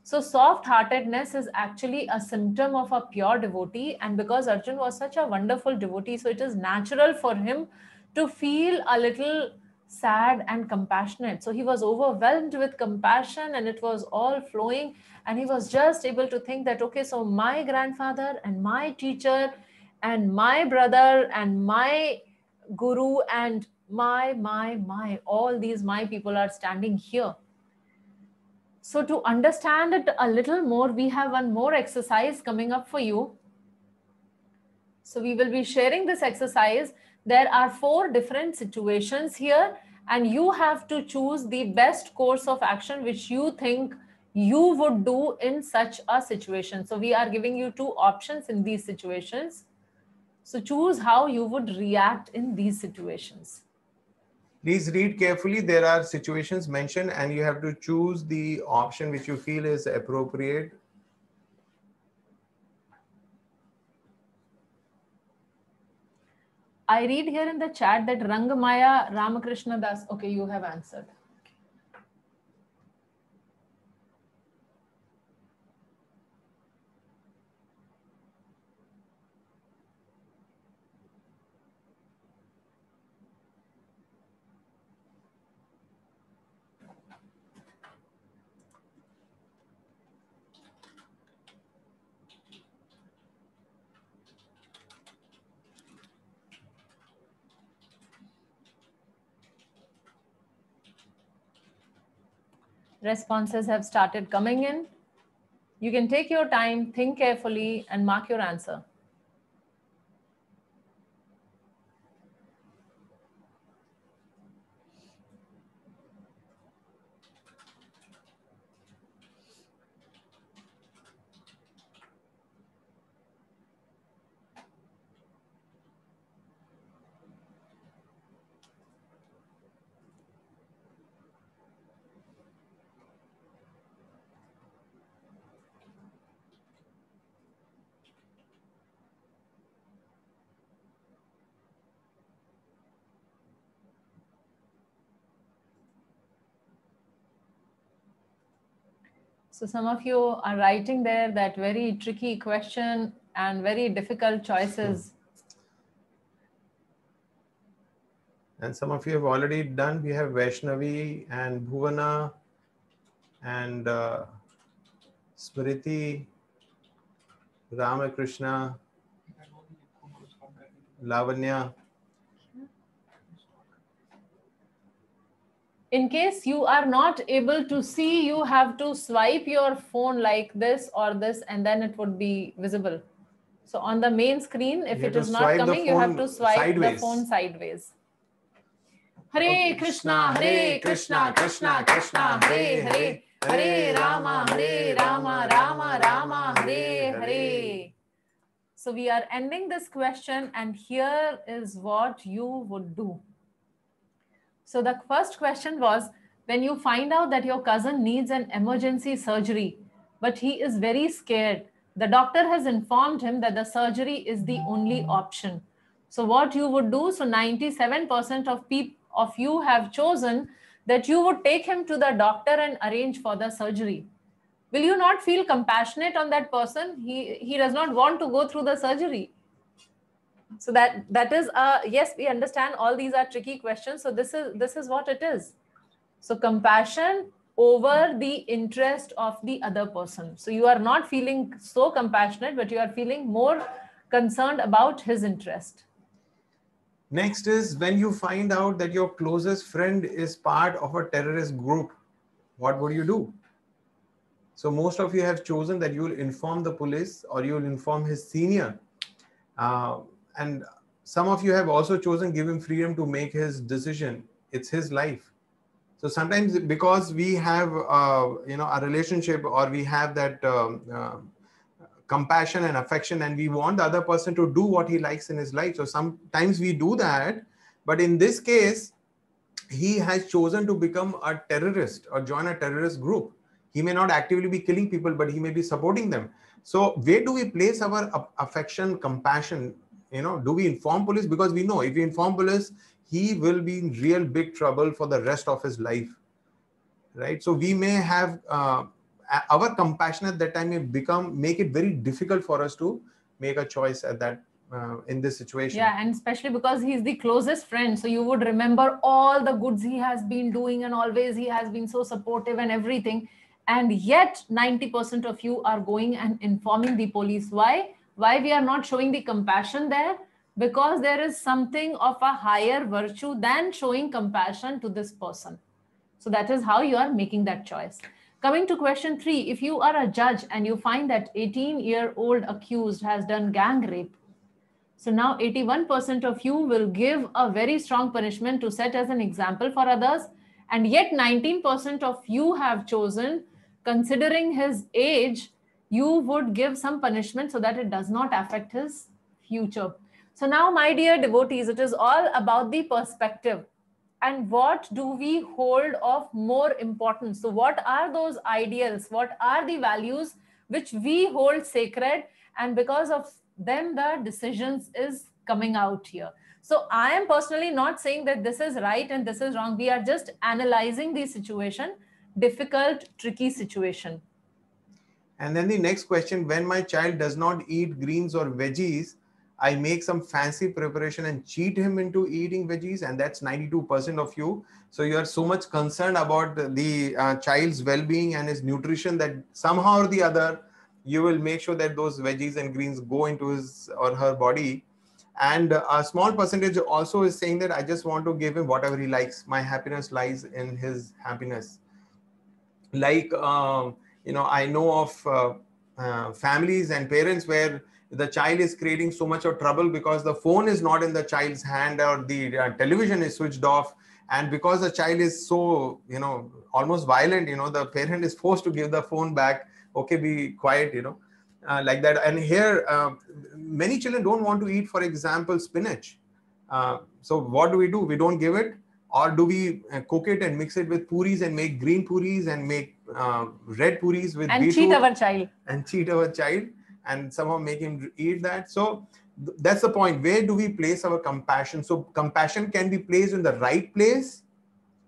[SPEAKER 2] So soft-heartedness is actually a symptom of a pure devotee, and because Arjun was such a wonderful devotee, so it is natural for him to feel a little sad and compassionate. So he was overwhelmed with compassion and it was all flowing. And he was just able to think that, okay, so my grandfather and my teacher and my brother and my guru and my, all these my people are standing here. So to understand it a little more, we have one more exercise coming up for you. So we will be sharing this exercise. There are 4 different situations here, and you have to choose the best course of action which you think you would do in such a situation. So we are giving you 2 options in these situations. So choose how you would react in these situations.
[SPEAKER 1] Please read carefully. There are situations mentioned and you have to choose the option which you feel is appropriate.
[SPEAKER 2] I read here in the chat that Rangamaya Ramakrishna Das. Okay, you have answered. Responses have started coming in. You can take your time, think carefully, and mark your answer. So some of you are writing there that very tricky question and very difficult choices.
[SPEAKER 1] And some of you have already done. We have Vaishnavi and Bhuvana and Smriti, Ramakrishna, Lavanya.
[SPEAKER 2] In case you are not able to see, you have to swipe your phone like this or this, and then it would be visible. So on the main screen, if it is not coming, you have to swipe the phone sideways. Hare Krishna, Hare Krishna, Krishna Krishna, Hare Hare, Hare Rama, Rama Rama, Hare Hare. So we are ending this question, and here is what you would do. So the first question was, when you find out that your cousin needs an emergency surgery, but he is very scared, the doctor has informed him that the surgery is the only option. So what you would do, so 97% of you have chosen that you would take him to the doctor and arrange for the surgery. Will you not feel compassionate on that person? He does not want to go through the surgery. So that is yes, we understand all these are tricky questions. So this is what it is. So compassion over the interest of the other person. So you are not feeling so compassionate, but you are feeling more concerned about his interest.
[SPEAKER 1] Next is when you find out that your closest friend is part of a terrorist group, what would you do? So most of you have chosen that you will inform the police or you will inform his senior. And some of you have also chosen give him freedom to make his decision. It's his life. So sometimes because we have a relationship or we have that compassion and affection and we want the other person to do what he likes in his life. So sometimes we do that. But in this case, he has chosen to become a terrorist or join a terrorist group. He may not actively be killing people, but he may be supporting them. So where do we place our affection, compassion? Do we inform police? Because we know if we inform police, he will be in real big trouble for the rest of his life, right? So we may have our compassion at that time may make it very difficult for us to make a choice at that in this situation.
[SPEAKER 2] Yeah, and especially because he's the closest friend. So you would remember all the goods he has been doing, and always he has been so supportive and everything. And yet 90% of you are going and informing the police. Why? Why we are not showing the compassion there? Because there is something of a higher virtue than showing compassion to this person. So that is how you are making that choice. Coming to question 3, if you are a judge and you find that 18-year-old accused has done gang rape, so now 81% of you will give a very strong punishment to set as an example for others. And yet 19% of you have chosen, considering his age, you would give some punishment so that it does not affect his future. So now, my dear devotees, it is all about the perspective. And what do we hold of more importance? So what are those ideals? What are the values which we hold sacred? And because of them, the decisions is coming out here. So I am personally not saying that this is right and this is wrong. We are just analyzing the situation, difficult, tricky situation.
[SPEAKER 1] And then the next question, when my child does not eat greens or veggies, I make some fancy preparation and cheat him into eating veggies, and that's 92% of you. So you are so much concerned about the child's well-being and his nutrition that somehow or the other, you will make sure that those veggies and greens go into his or her body. And a small percentage also is saying that I just want to give him whatever he likes. My happiness lies in his happiness. Like, I know of families and parents where the child is creating so much of trouble because the phone is not in the child's hand or the television is switched off. And because the child is so, almost violent, the parent is forced to give the phone back. Okay, be quiet, like that. And here, many children don't want to eat, for example, spinach. So what do? We don't give it. Or do we cook it and mix it with puris and make green puris and make red puris with
[SPEAKER 2] and
[SPEAKER 1] beetroot?
[SPEAKER 2] Cheat our child.
[SPEAKER 1] And cheat our child and somehow make him eat that. So that's the point. Where do we place our compassion? So compassion can be placed in the right place,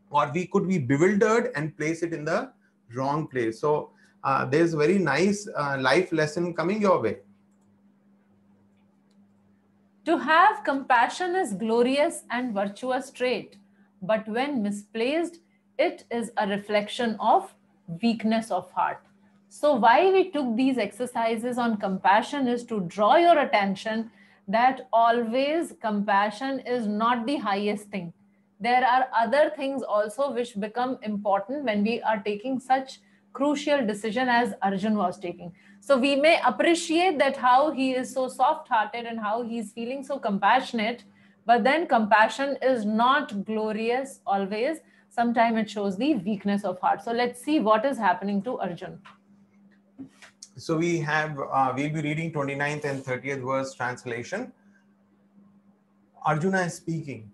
[SPEAKER 1] or we could be bewildered and place it in the wrong place. So there's a very nice life lesson coming your way.
[SPEAKER 2] To have compassion is glorious and virtuous trait, but when misplaced, it is a reflection of weakness of heart. So why we took these exercises on compassion is to draw your attention that always compassion is not the highest thing. There are other things also which become important when we are taking such crucial decision as Arjun was taking. So we may appreciate that how he is so soft-hearted and how he's feeling so compassionate, but then compassion is not glorious always. Sometimes it shows the weakness of heart. So let's see what is happening to Arjun.
[SPEAKER 1] So we'll be reading 29th and 30th verse translation. Arjuna is speaking.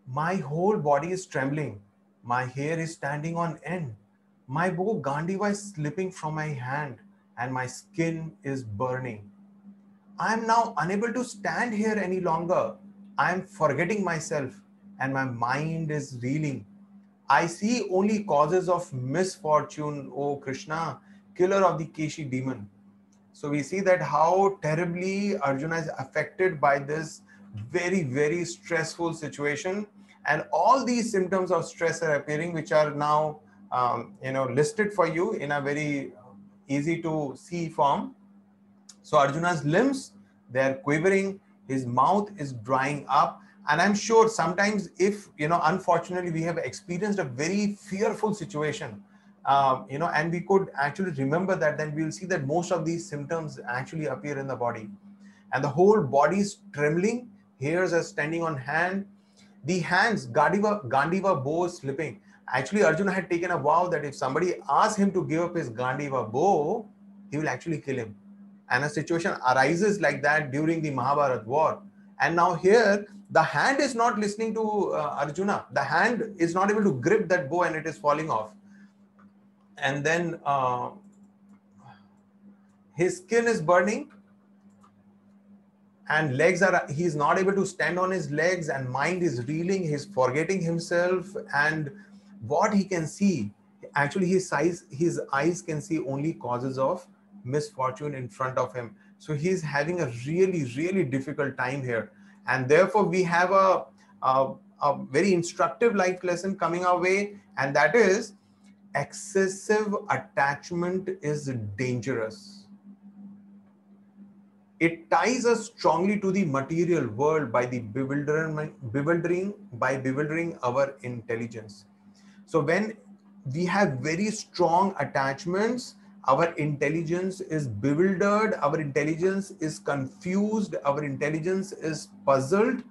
[SPEAKER 1] My whole body is trembling. My hair is standing on end. My bow Gandiva is slipping from my hand and my skin is burning. I am now unable to stand here any longer. I am forgetting myself and my mind is reeling. I see only causes of misfortune, O Krishna, killer of the Keshi demon. So we see that how terribly Arjuna is affected by this very, very stressful situation. And all these symptoms of stress are appearing, which are now, listed for you in a very easy to see form. So Arjuna's limbs, they're quivering. His mouth is drying up. And I'm sure sometimes if, unfortunately, we have experienced a very fearful situation, and we could actually remember that, then we'll see that most of these symptoms actually appear in the body. And the whole body is trembling. Hairs are standing on hand. The hands, Gandiva bow is slipping. Actually, Arjuna had taken a vow that if somebody asks him to give up his Gandiva bow, he will actually kill him. And a situation arises like that during the Mahabharata war. And now here, the hand is not listening to Arjuna. The hand is not able to grip that bow and it is falling off. And then his skin is burning and he's not able to stand on his legs and mind is reeling. He's forgetting himself and what he can see. Actually, his eyes can see only causes of misfortune in front of him. So he's having a really, really difficult time here. And therefore, we have a very instructive life lesson coming our way, and that is excessive attachment is dangerous. It ties us strongly to the material world by the bewildering our intelligence. So when we have very strong attachments, our intelligence is bewildered, our intelligence is confused, our intelligence is puzzled,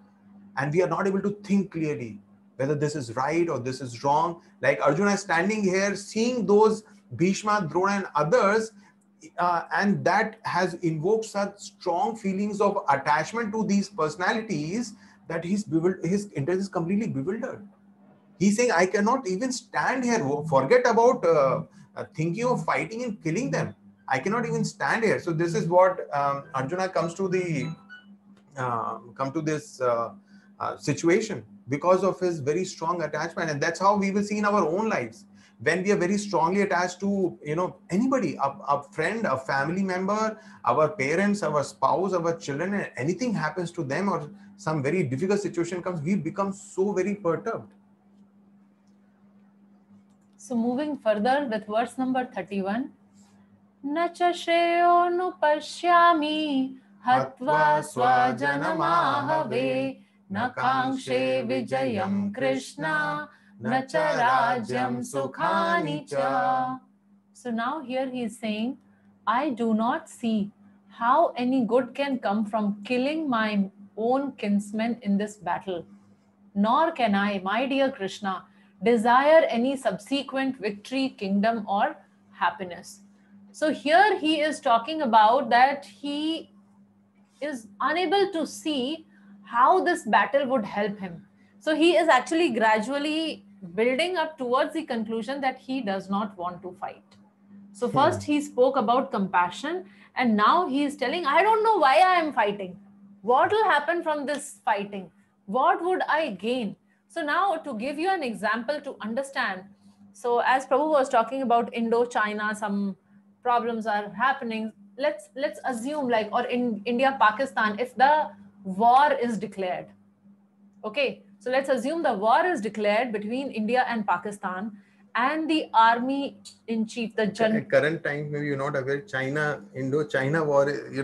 [SPEAKER 1] and we are not able to think clearly whether this is right or this is wrong. Like Arjuna is standing here seeing those Bhishma, Drona and others, and that has invoked such strong feelings of attachment to these personalities that his intelligence is completely bewildered. He's saying, I cannot even stand here. Forget about thinking of fighting and killing them. I cannot even stand here. So this is what Arjuna comes to this situation because of his very strong attachment. And that's how we will see in our own lives. When we are very strongly attached to, anybody, a friend, a family member, our parents, our spouse, our children, and anything happens to them or some very difficult situation comes, we become so very perturbed.
[SPEAKER 2] So moving further with verse number 31. Nacha shreyo nupashyami hatva swajanamahave nakangshe vijayam Krishna nacha rajyam sukhani cha. So now here he is saying, I do not see how any good can come from killing my own kinsmen in this battle. Nor can I, my dear Krishna, desire any subsequent victory, kingdom, or happiness. So here he is talking about that he is unable to see how this battle would help him. So he is actually gradually building up towards the conclusion that he does not want to fight. So first he spoke about compassion, and now he is telling, I don't know why I am fighting. What will happen from this fighting? What would I gain? So now to give you an example to understand, so as Prabhu was talking about Indo-China, some problems are happening. Let's assume, like, or in India, Pakistan, if the war is declared. Okay, so let's assume the war is declared between India and Pakistan, and the army in chief, the
[SPEAKER 1] current times, maybe you're not aware, Indo-China war, we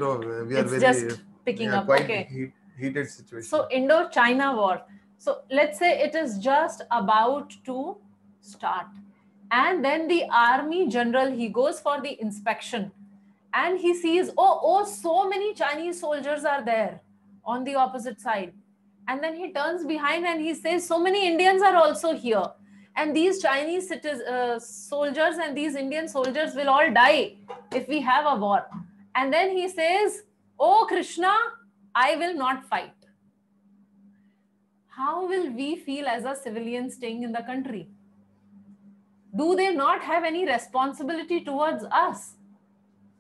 [SPEAKER 1] are
[SPEAKER 2] it's
[SPEAKER 1] very
[SPEAKER 2] just picking up.
[SPEAKER 1] Quite
[SPEAKER 2] Okay,
[SPEAKER 1] heated situation.
[SPEAKER 2] So Indo-China war. So let's say it is just about to start, and then the army general, he goes for the inspection, and he sees, oh, so many Chinese soldiers are there on the opposite side. And then he turns behind and he says, so many Indians are also here. And these Chinese soldiers and these Indian soldiers will all die if we have a war. And then he says, oh, Krishna, I will not fight. How will we feel as a civilian staying in the country? Do they not have any responsibility towards us?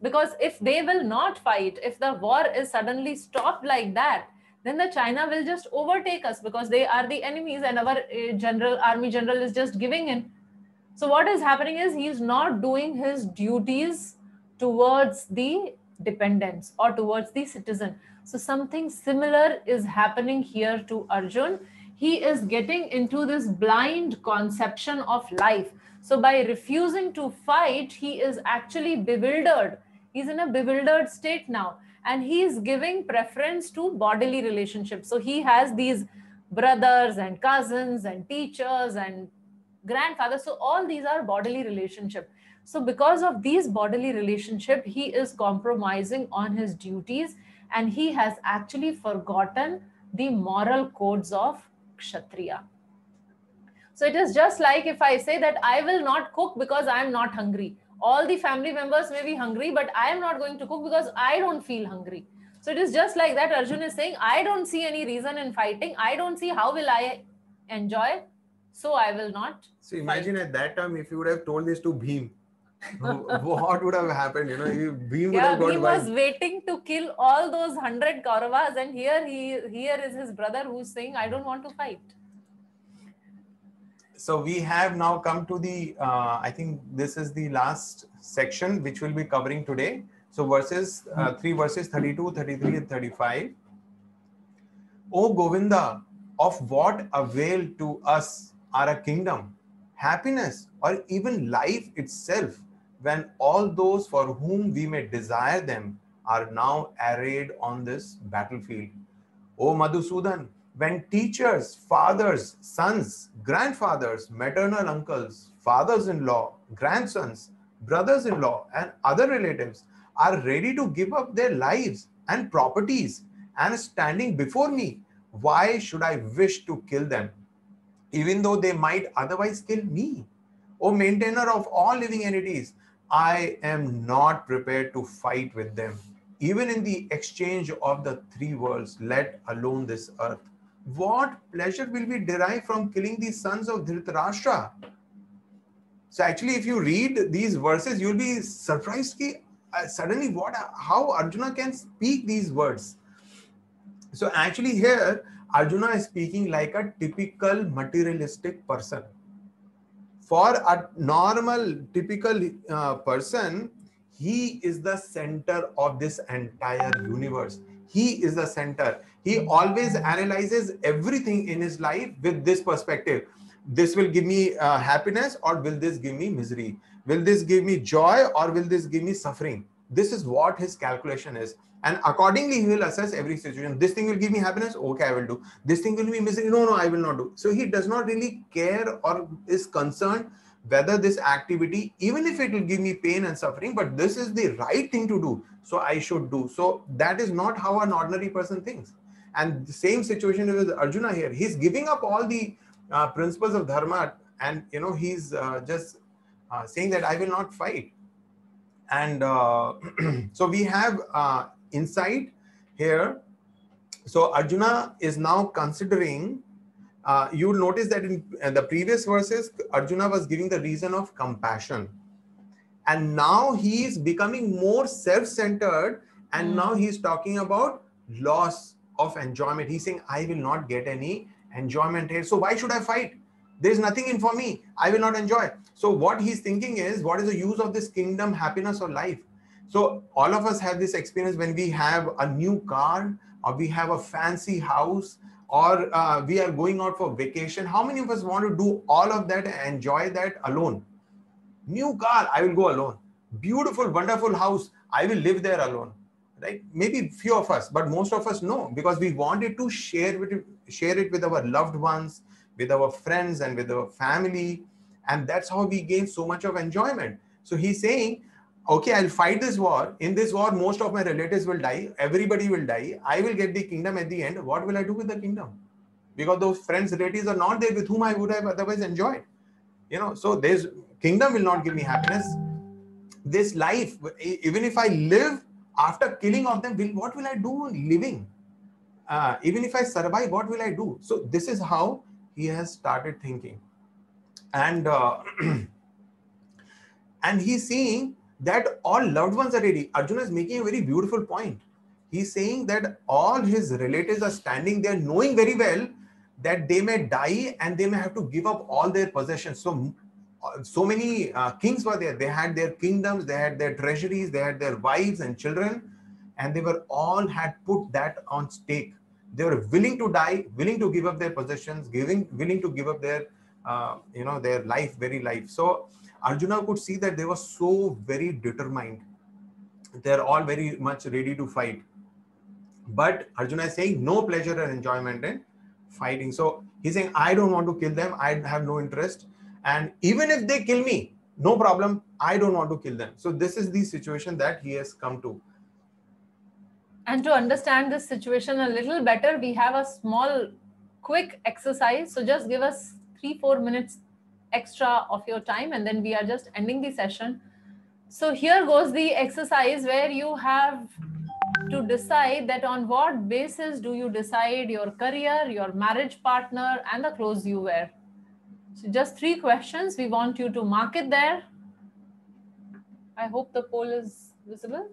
[SPEAKER 2] Because if they will not fight, if the war is suddenly stopped like that, then the China will just overtake us because they are the enemies, and our army general is just giving in. So what is happening is he is not doing his duties towards the dependents or towards the citizen. So something similar is happening here to Arjun. He is getting into this blind conception of life. So by refusing to fight, he is actually bewildered. He's in a bewildered state now, and he is giving preference to bodily relationships. So he has these brothers and cousins and teachers and grandfathers. So all these are bodily relationship. So because of these bodily relationship, he is compromising on his duties, and he has actually forgotten the moral codes of Kshatriya. So it is just like if I say that I will not cook because I am not hungry. All the family members may be hungry, but I am not going to cook because I don't feel hungry. So it is just like that. Arjun is saying, I don't see any reason in fighting. I don't see how will I enjoy. So I will not.
[SPEAKER 1] So imagine fight. At that time, if you would have told this to Bhim, what would have happened? Bhim would have got
[SPEAKER 2] Bhim was waiting to kill all those 100 Kauravas, and here is his brother who's saying, I don't want to fight.
[SPEAKER 1] So we have now come to the, I think this is the last section which we'll be covering today. So verses 3 verses 32, 33 and 35. O Govinda, of what avail to us are a kingdom, happiness, or even life itself, when all those for whom we may desire them are now arrayed on this battlefield? O Madhusudan, when teachers, fathers, sons, grandfathers, maternal uncles, fathers in law, grandsons, brothers in law, and other relatives are ready to give up their lives and properties and standing before me, why should I wish to kill them, even though they might otherwise kill me? O maintainer of all living entities, I am not prepared to fight with them, even in the exchange of the three worlds, let alone this earth. What pleasure will we derive from killing the sons of Dhritarashtra? So actually, if you read these verses, you'll be surprised ki, suddenly how Arjuna can speak these words. So actually here, Arjuna is speaking like a typical materialistic person. For a normal, typical person, he is the center of this entire universe. He is the center. He always analyzes everything in his life with this perspective. This will give me happiness, or will this give me misery? Will this give me joy, or will this give me suffering? This is what his calculation is. And accordingly, he will assess every situation. This thing will give me happiness. Okay, I will do. This thing will be misery. No, I will not do. So he does not really care or is concerned whether this activity, even if it will give me pain and suffering, but this is the right thing to do, so I should do. So that is not how an ordinary person thinks. And the same situation with Arjuna here. He's giving up all the principles of dharma, and he's just saying that I will not fight. And so we have insight here. So Arjuna is now considering, you will notice that in the previous verses, Arjuna was giving the reason of compassion. And now he is becoming more self-centered, and now he is talking about loss of enjoyment. He's saying, I will not get any enjoyment here. So why should I fight? There is nothing in for me. I will not enjoy. So what he's thinking is, what is the use of this kingdom, happiness, or life? So all of us have this experience when we have a new car, or we have a fancy house, or we are going out for vacation. How many of us want to do all of that and enjoy that alone? New car, I will go alone. Beautiful, wonderful house, I will live there alone. Right? Maybe few of us, but most of us no, because we wanted to share it with our loved ones, with our friends, and with our family. And that's how we gain so much of enjoyment. So he's saying, okay, I'll fight this war. In this war, most of my relatives will die. Everybody will die. I will get the kingdom at the end. What will I do with the kingdom? Because those friends, relatives are not there with whom I would have otherwise enjoyed. So there's kingdom will not give me happiness. This life, even if I live after killing of them, what will I do living? Even if I survive, what will I do? So this is how he has started thinking. And and he's seeing that all loved ones are ready. Arjuna is making a very beautiful point. He's saying that all his relatives are standing there knowing very well that they may die and they may have to give up all their possessions. So many kings were there. They had their kingdoms, they had their treasuries, they had their wives and children, and they were all had put that on stake. They were willing to die, willing to give up their possessions, willing to give up their their life, very life. So Arjuna could see that they were so very determined. They're all very much ready to fight. But Arjuna is saying no pleasure and enjoyment in fighting. So he's saying, I don't want to kill them. I have no interest. And even if they kill me, no problem. I don't want to kill them. So this is the situation that he has come to.
[SPEAKER 2] And to understand this situation a little better, we have a small, quick exercise. So just give us 3-4 minutes extra of your time, and then we are just ending the session. So here goes the exercise where you have to decide that on what basis do you decide your career, your marriage partner, and the clothes you wear. So just 3 questions. We want you to mark it there. I hope the poll is visible.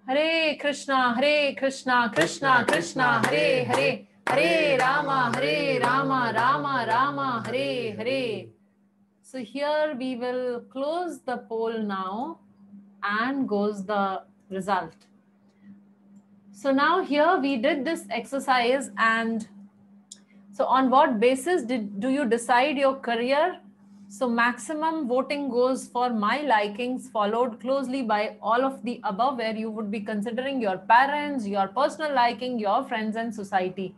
[SPEAKER 2] Hare Krishna, Krishna Krishna, Hare Hare, Hare Rama, Rama Rama, Hare Hare. So here we will close the poll now and goes the result. So now here we did this exercise, and so on what basis do you decide your career? So maximum voting goes for my likings, followed closely by all of the above, where you would be considering your parents, your personal liking, your friends and society.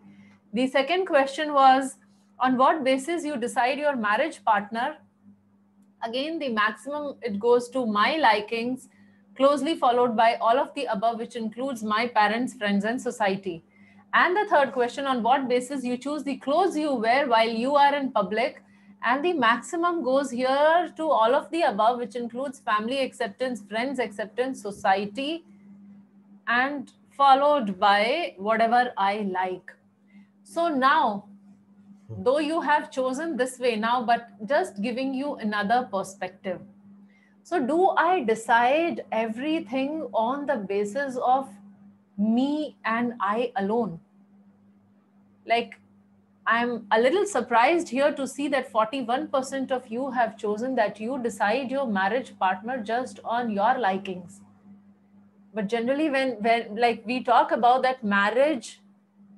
[SPEAKER 2] The second question was, on what basis you decide your marriage partner? Again, the maximum, it goes to my likings, closely followed by all of the above, which includes my parents, friends and society. And the third question, on what basis you choose the clothes you wear while you are in public? And the maximum goes here to all of the above, which includes family acceptance, friends acceptance, society, and followed by whatever I like. So now, though you have chosen this way now, but just giving you another perspective. So do I decide everything on the basis of me and I alone? Like, I'm a little surprised here to see that 41% of you have chosen that you decide your marriage partner just on your likings. But generally when like we talk about that, marriage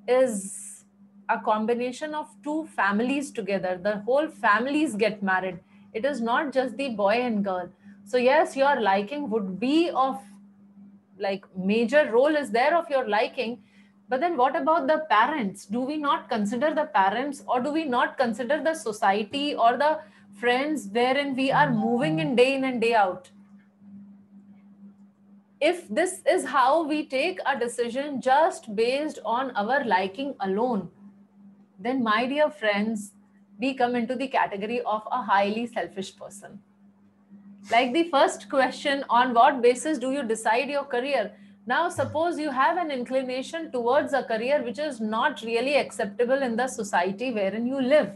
[SPEAKER 2] is a combination of two families together. The whole families get married. It is not just the boy and girl. So yes, your liking would be of like major role is there of your liking. But then what about the parents? Do we not consider the parents, or do we not consider the society or the friends wherein we are moving in and day out? If this is how we take a decision just based on our liking alone, then my dear friends, we come into the category of a highly selfish person. Like the first question, on what basis do you decide your career? Now, suppose you have an inclination towards a career which is not really acceptable in the society wherein you live.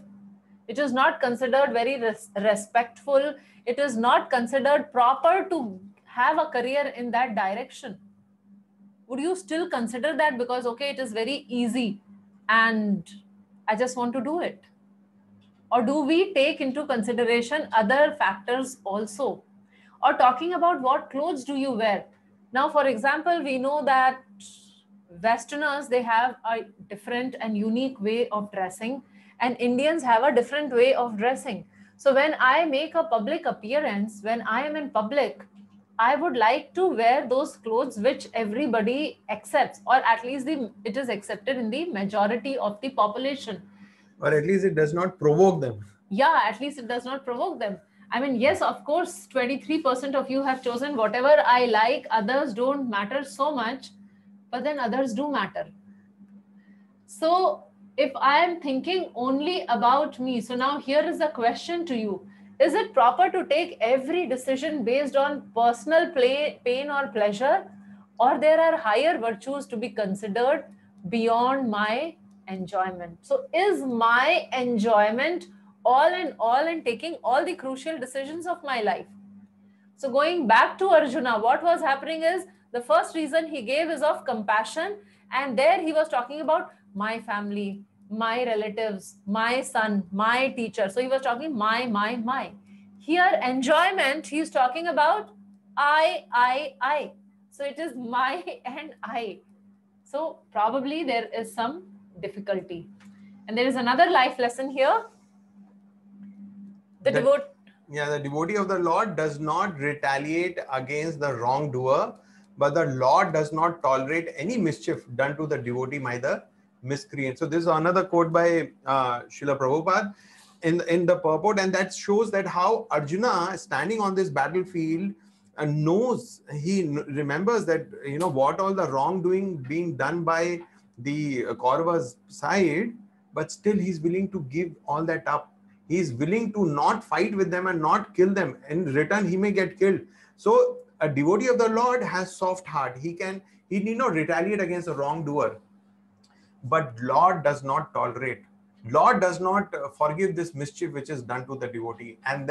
[SPEAKER 2] It is not considered very respectful. It is not considered proper to have a career in that direction. Would you still consider that because, okay, it is very easy and I just want to do it? Or do we take into consideration other factors also? Or talking about what clothes do you wear? Now, for example, we know that Westerners, they have a different and unique way of dressing, and Indians have a different way of dressing. So when I make a public appearance, when I am in public, I would like to wear those clothes which everybody accepts, or at least it is accepted in the majority of the population.
[SPEAKER 1] Or at least it does not provoke them.
[SPEAKER 2] Yeah, at least it does not provoke them. I mean, yes, of course, 23% of you have chosen whatever I like. Others don't matter so much, but then others do matter. So if I am thinking only about me, so now here is the question to you. Is it proper to take every decision based on personal pain or pleasure? Or there are higher virtues to be considered beyond my enjoyment? So is my enjoyment all in taking all the crucial decisions of my life? So going back to Arjuna, what was happening is the first reason he gave is of compassion. And there he was talking about my family, my relatives, my son, my teacher. So he was talking my. Here enjoyment, he's talking about I. So it is my and I. So probably there is some difficulty. And there is another life lesson here. The
[SPEAKER 1] devotee of the Lord does not retaliate against the wrongdoer, but the Lord does not tolerate any mischief done to the devotee by the miscreant. So this is another quote by Srila Prabhupada in the purport, and that shows that how Arjuna, standing on this battlefield, knows, he remembers that, you know, what all the wrongdoing being done by the Kauravas side, but still he's willing to give all that up. He is willing to not fight with them and not kill them. In return, he may get killed. So a devotee of the Lord has soft heart. He need not retaliate against a wrongdoer. But Lord does not tolerate. Lord does not forgive this mischief which is done to the devotee. And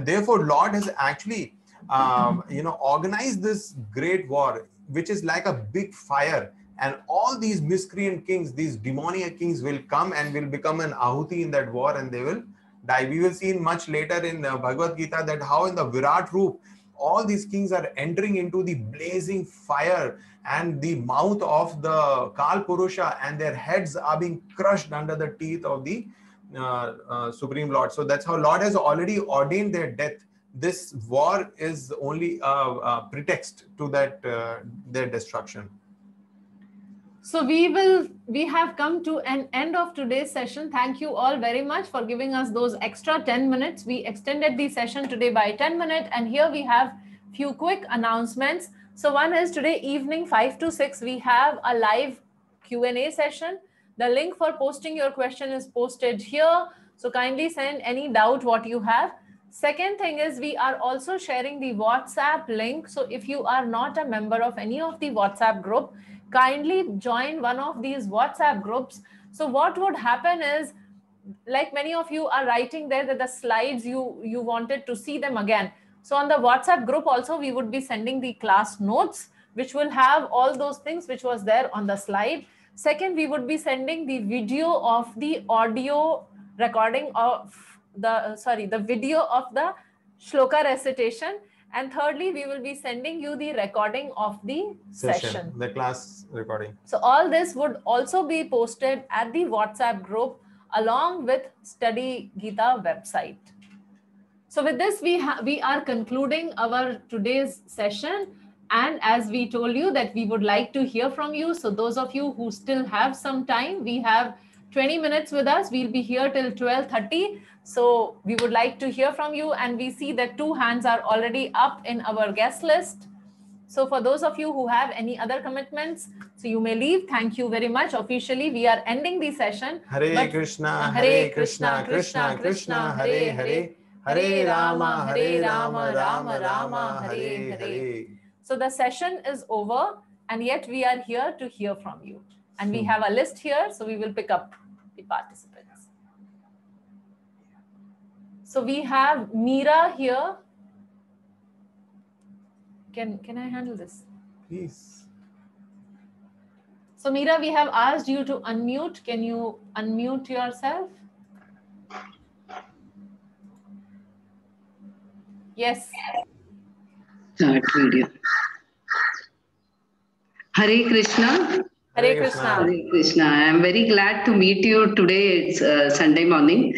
[SPEAKER 1] therefore Lord has actually, organized this great war. which is like a big fire. And all these miscreant kings, these demoniac kings will come and will become an ahuti in that war, and they will die. We will see much later in Bhagavad Gita that how in the Virat Roop, all these kings are entering into the blazing fire and the mouth of the Kal Purusha, and their heads are being crushed under the teeth of the Supreme Lord. So that's how Lord has already ordained their death. This war is only a pretext to that their destruction.
[SPEAKER 2] So we have come to an end of today's session. Thank you all very much for giving us those extra 10 minutes. We extended the session today by 10 minutes, and here we have few quick announcements. So one is today evening 5 to 6, we have a live Q&A session. The link for posting your question is posted here. So kindly send any doubt what you have. Second thing is we are also sharing the WhatsApp link. So if you are not a member of any of the WhatsApp group, kindly join one of these WhatsApp groups. So what would happen is, like many of you are writing there that the slides you wanted to see them again. So on the WhatsApp group also, we would be sending the class notes, which will have all those things which was there on the slide. Second, we would be sending the video of the audio recording of the video of the shloka recitation. And thirdly, we will be sending you the recording of the session,
[SPEAKER 1] the class recording.
[SPEAKER 2] So all this would also be posted at the WhatsApp group along with Study Gita website. So with this, we are concluding our today's session. And as we told you that we would like to hear from you. So those of you who still have some time, we have 20 minutes with us. We'll be here till 12:30. So we would like to hear from you. And we see that 2 hands are already up in our guest list. So for those of you who have any other commitments, so you may leave. Thank you very much. Officially, we are ending the session.
[SPEAKER 1] Hare Krishna, Hare Krishna, Krishna Krishna, Hare Hare, Hare Rama, Rama Rama, Hare Hare.
[SPEAKER 2] So the session is over, and yet we are here to hear from you. And we have a list here, so we will pick up the participants. So we have Meera here. Can I handle this?
[SPEAKER 1] Please.
[SPEAKER 2] So Meera, we have asked you to unmute. Can you unmute yourself? Yes.
[SPEAKER 3] Start video. Hare Krishna.
[SPEAKER 2] Hare Krishna.
[SPEAKER 3] Hare Krishna. I am very glad to meet you today. It's Sunday morning.